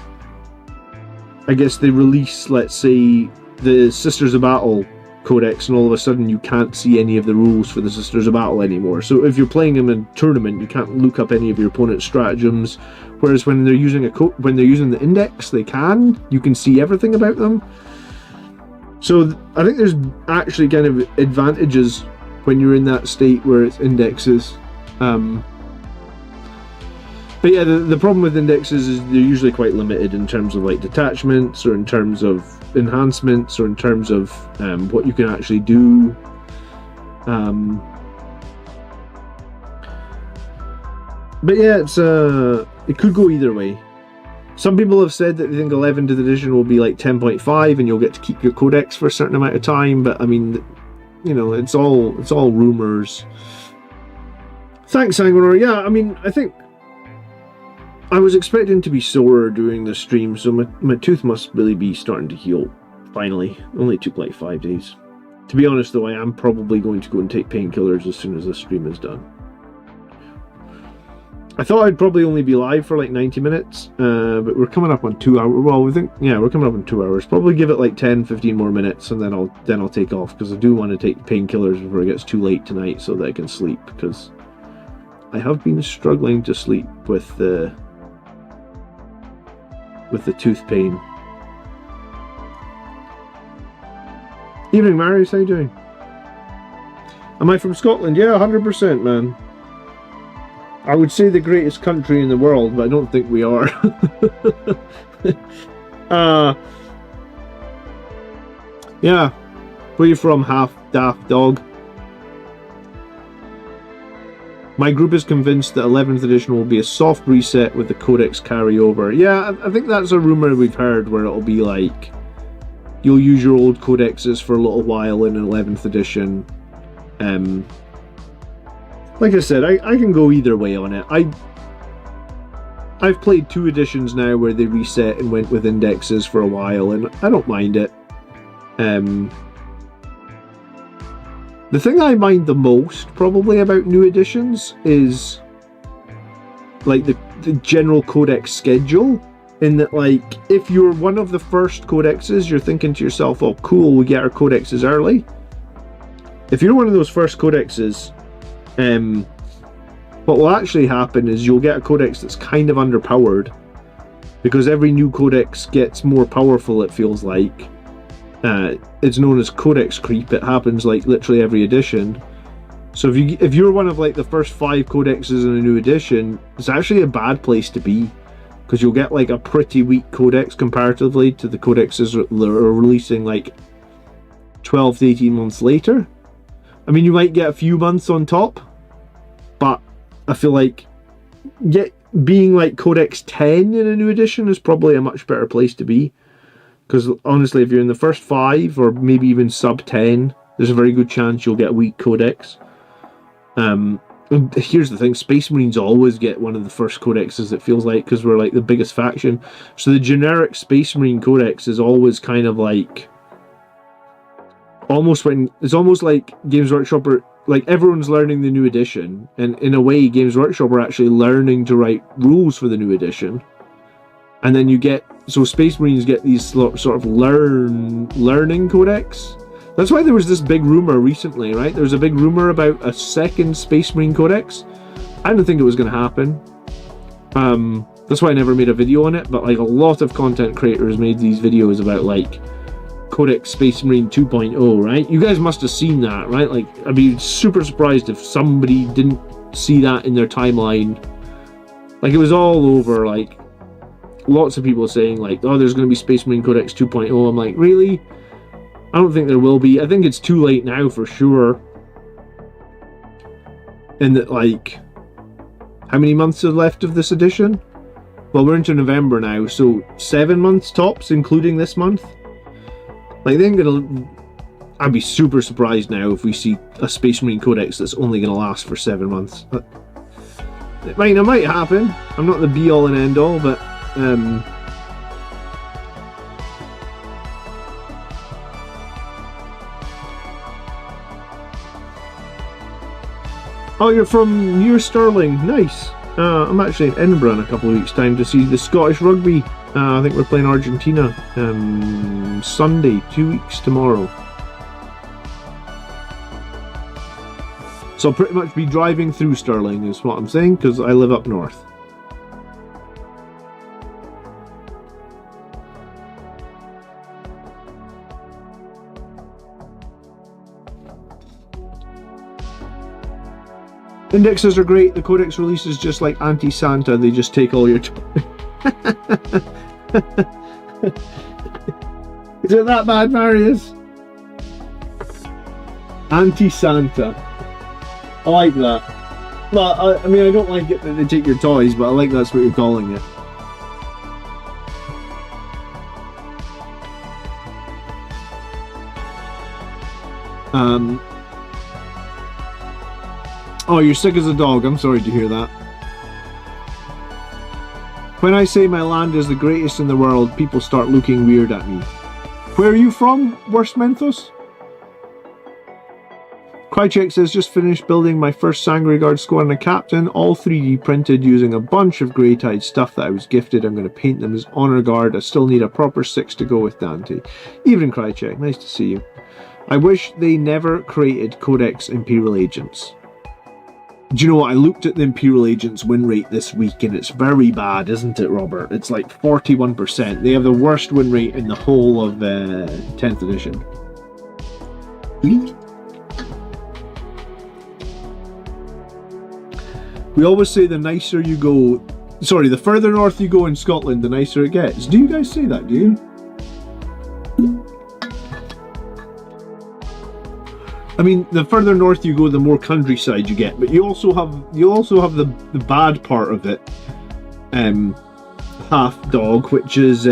I guess they release, let's say, the Sisters of Battle codex, and all of a sudden you can't see any of the rules for the Sisters of Battle anymore. So if you're playing them in a tournament, you can't look up any of your opponent's stratagems, whereas when they're using when they're using the index, they can. You can see everything about them. So I think there's actually kind of advantages when you're in that state where it's indexes. But yeah, the problem with indexes is they're usually quite limited in terms of, like, detachments, or in terms of enhancements, or in terms of what you can actually do. But yeah, it's it could go either way. Some people have said that they think 11th edition will be like 10.5 and you'll get to keep your codex for a certain amount of time, but I mean, you know, it's all rumors. Thanks, Sanguinor. Yeah, I mean, I think I was expecting to be sore during the stream, so my tooth must really be starting to heal, finally. Only took like 5 days. To be honest, though, I am probably going to go and take painkillers as soon as the stream is done. I thought I'd probably only be live for like 90 minutes, but we're coming up on 2 hours. Well, we think, yeah, we're coming up on 2 hours. Probably give it like 10-15 more minutes, and then I'll take off, because I do want to take painkillers before it gets too late tonight so that I can sleep, because I have been struggling to sleep with the tooth pain. Evening, Marius. How you doing? Am I from Scotland? Yeah, 100%, man. I would say the greatest country in the world, but I don't think we are. Yeah. Where you from, half daft dog? My group is convinced that 11th edition will be a soft reset with the codex carryover. Yeah, I think that's a rumour we've heard, where it'll be like, you'll use your old codexes for a little while in 11th edition. Like I said, I can go either way on it. I've played 2 editions now where they reset and went with indexes for a while, and I don't mind it. The thing I mind the most, probably, about new editions is, like, the general codex schedule. In that, like, if you're one of the first codexes, you're thinking to yourself, oh, cool, we get our codexes early. If you're one of those first codexes, what will actually happen is you'll get a codex that's kind of underpowered, because every new codex gets more powerful, it feels like. It's known as codex creep. It happens like literally every edition. So if you're one of like the first 5 codexes in a new edition, it's actually a bad place to be, because you'll get like a pretty weak codex comparatively to the codexes that are releasing like 12 to 18 months later. I mean, you might get a few months on top, but I feel like being like Codex 10 in a new edition is probably a much better place to be. Because honestly, if you're in the first 5 or maybe even sub 10, there's a very good chance you'll get a weak Codex. And here's the thing, Space Marines always get one of the first codexes, it feels like, because we're like the biggest faction. So the generic Space Marine codex is always kind of like... It's almost like Games Workshop are... Like, everyone's learning the new edition, and in a way, Games Workshop are actually learning to write rules for the new edition. And then you get... So Space Marines get these sort of learning codex. That's why there was this big rumor recently, right? There was a big rumor about a second Space Marine codex. I didn't think it was going to happen. That's why I never made a video on it, but like a lot of content creators made these videos about like Codex Space Marine 2.0, right? You guys must have seen that, right? Like, I'd be super surprised if somebody didn't see that in their timeline. Like, it was all over, like, lots of people saying, like, oh, there's going to be Space Marine Codex 2.0. I'm like, really? I don't think there will be. I think it's too late now for sure. And that, like, how many months are left of this edition? Well, we're into November now, so 7 months tops, including this month. Like, I'd be super surprised now if we see a Space Marine Codex that's only going to last for 7 months. But it might happen. I'm not the be-all and end-all, but... Oh, you're from near Stirling. Nice. I'm actually in Edinburgh in a couple of weeks' time to see the Scottish rugby. I think we're playing Argentina Sunday, 2 weeks tomorrow. So I'll pretty much be driving through Stirling is what I'm saying, because I live up north. Indexes are great. The Codex release is just like Anti-Santa. They just take all your toys. Is it that bad, Marius? Anti-Santa. I like that. Well, I mean, I don't like it that they take your toys, but I like that's what you're calling it. Oh, you're sick as a dog. I'm sorry to hear that. When I say my land is the greatest in the world, people start looking weird at me. Where are you from, Worst Menthos? Krychek says, just finished building my first Sangreguard Squadron Captain, all 3D printed using a bunch of grey-tide stuff that I was gifted. I'm going to paint them as Honour Guard. I still need a proper 6 to go with Dante. Evening, Krychek. Nice to see you. I wish they never created Codex Imperial Agents. Do you know what? I looked at the Imperial Agents win rate this week and it's very bad, isn't it, Robert? It's like 41%. They have the worst win rate in the whole of 10th edition. We always say the nicer you go... Sorry, the further north you go in Scotland, the nicer it gets. Do you guys say that, do you? I mean, the further north you go, the more countryside you get, but you also have the bad part of it, half dog, which is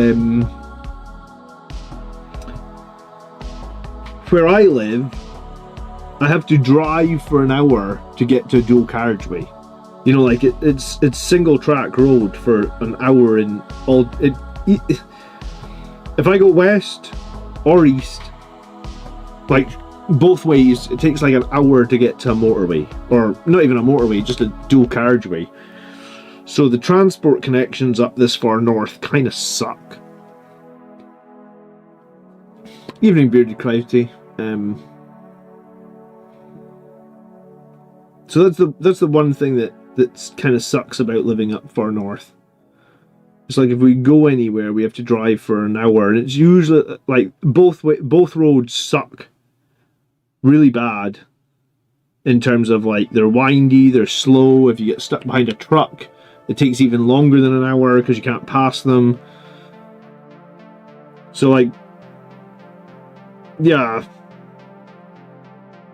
where I live. I have to drive for an hour to get to a dual carriageway. You know, like it's single track road for an hour in all. If I go west or east, like. Both ways, it takes like an hour to get to a motorway, or not even a motorway, just a dual carriageway. So the transport connections up this far north kind of suck. Evening, Bearded Crafty. So that's the one thing that that kind of sucks about living up far north. It's like if we go anywhere, we have to drive for an hour, and it's usually like both roads suck really bad in terms of like they're windy, they're slow. If you get stuck behind a truck, it takes even longer than an hour because you can't pass them. So like, yeah,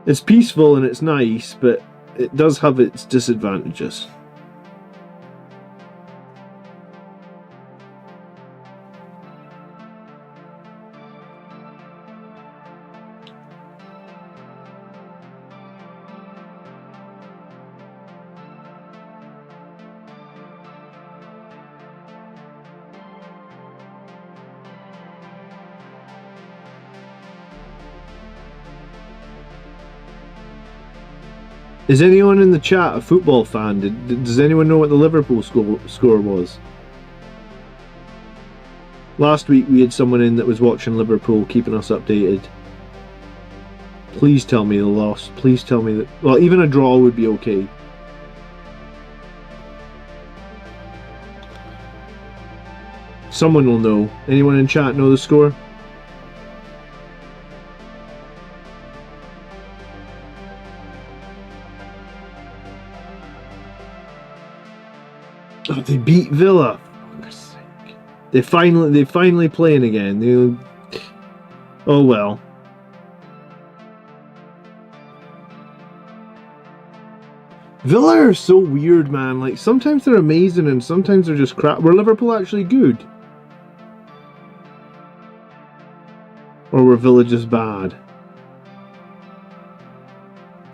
it's peaceful and it's nice, but it does have its disadvantages. Is anyone in the chat a football fan? Does anyone know what the Liverpool score was? Last week we had someone in that was watching Liverpool, keeping us updated. Please tell me the loss. Please tell me that... Well, even a draw would be okay. Someone will know. Anyone in chat know the score? Oh, they beat Villa. They finally playing again. Oh well. Villa are so weird, man. Like sometimes they're amazing and sometimes they're just crap. Were Liverpool actually good? Or were Villa just bad?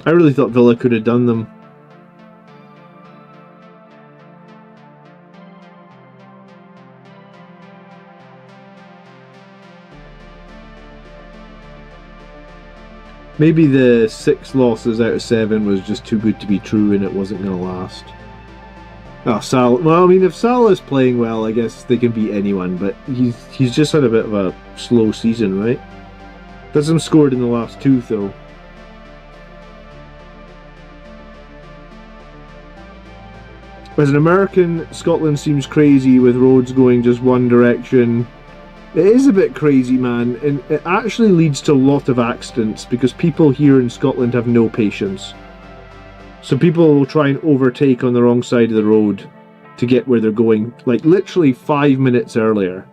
I really thought Villa could have done them. Maybe the 6 losses out of 7 was just too good to be true and it wasn't going to last. Oh, Salah. Well, I mean, if Salah's playing well, I guess they can beat anyone, but he's just had a bit of a slow season, right? Hasn't scored in the last 2, though. As an American, Scotland seems crazy with roads going just one direction. It is a bit crazy, man, and it actually leads to a lot of accidents because people here in Scotland have no patience. So people will try and overtake on the wrong side of the road to get where they're going, like literally 5 minutes earlier.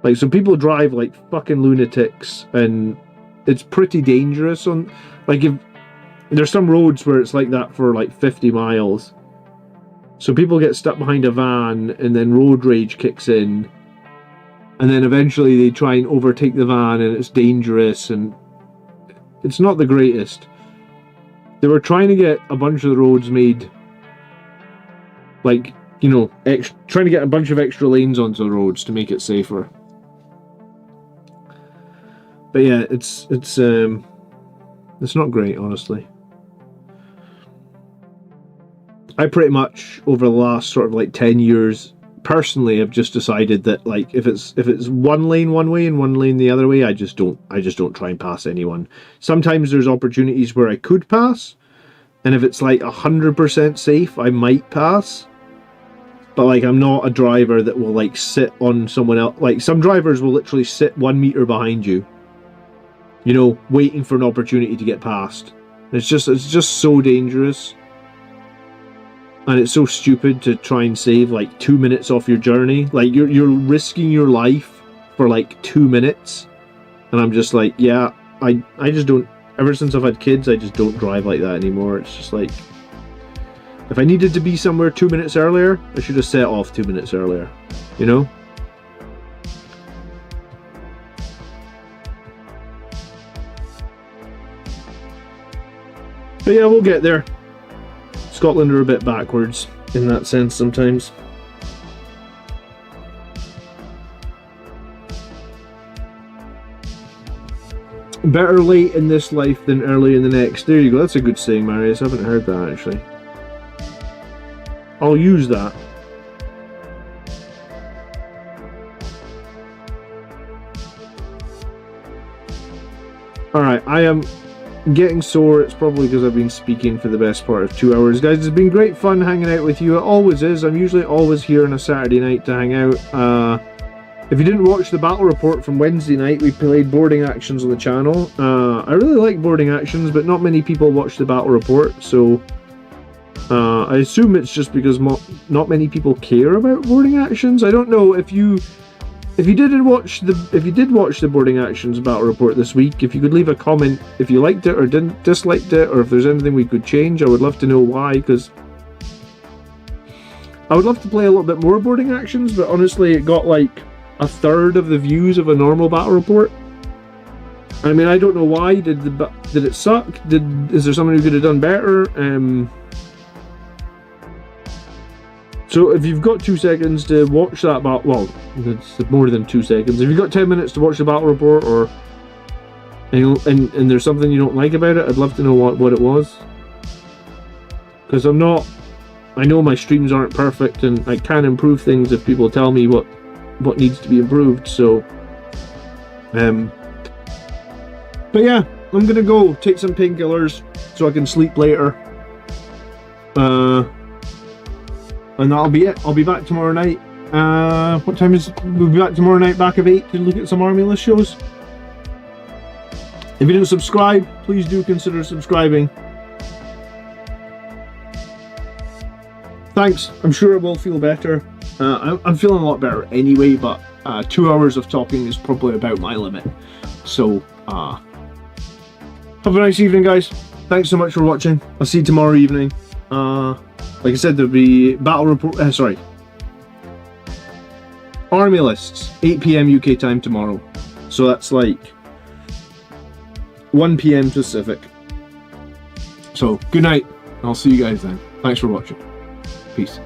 Like, so people drive like fucking lunatics, and it's pretty dangerous on, like, if there's some roads where it's like that for like 50 miles. So people get stuck behind a van and then road rage kicks in. And then eventually they try and overtake the van and it's dangerous and it's not the greatest. They were trying to get a bunch of the roads made, like, you know, trying to get a bunch of extra lanes onto the roads to make it safer. But yeah, it's not great, honestly. I pretty much, over the last sort of like 10 years, personally have just decided that, like, if it's one lane one way and one lane the other way, I just don't try and pass anyone. Sometimes there's opportunities where I could pass, and if it's like 100% safe, I might pass. But like, I'm not a driver that will like sit on someone else. Like, some drivers will literally sit 1 meter behind you, you know, waiting for an opportunity to get past. It's just so dangerous. And it's so stupid to try and save like 2 minutes off your journey. Like, you're risking your life for like 2 minutes. And I'm just like, yeah, I just don't, ever since I've had kids, I just don't drive like that anymore. It's just like, if I needed to be somewhere 2 minutes earlier, I should have set off 2 minutes earlier, you know? But yeah, we'll get there. Scotland are a bit backwards in that sense sometimes. Better late in this life than early in the next. There you go. That's a good saying, Marius. I haven't heard that, actually. I'll use that. Alright, I am getting sore. It's probably because I've been speaking for the best part of 2 hours. Guys, it's been great fun hanging out with you. It always is. I'm usually always here on a Saturday night to hang out. If you didn't watch the battle report from Wednesday night, we played boarding actions on the channel. I really like boarding actions, but not many people watch the battle report, so I assume it's just because not many people care about boarding actions. I don't know if you did watch the boarding actions battle report this week. If you could leave a comment if you liked it or disliked it, or if there's anything we could change. I would love to know why, because I would love to play a little bit more boarding actions, but honestly, it got like a third of the views of a normal battle report. I mean, I don't know why. Did it suck? Is there someone who could have done better? So if you've got 2 seconds to watch that battle, well, it's more than 2 seconds. If you've got 10 minutes to watch the battle report, or and there's something you don't like about it, I'd love to know what it was. Because I know my streams aren't perfect, and I can improve things if people tell me what needs to be improved. So but yeah, I'm gonna go take some painkillers so I can sleep later, and that'll be it. I'll be back tomorrow night. What time is it? We'll be back tomorrow night, back of 8, to look at some army list shows. If you didn't subscribe, please do consider subscribing. Thanks. I'm sure I will feel better. I'm feeling a lot better anyway, but 2 hours of talking is probably about my limit. So, have a nice evening, guys. Thanks so much for watching. I'll see you tomorrow evening. Like I said, there'll be battle report. Army lists, 8 PM UK time tomorrow. So that's like 1 PM Pacific. So, good night. I'll see you guys then. Thanks for watching. Peace.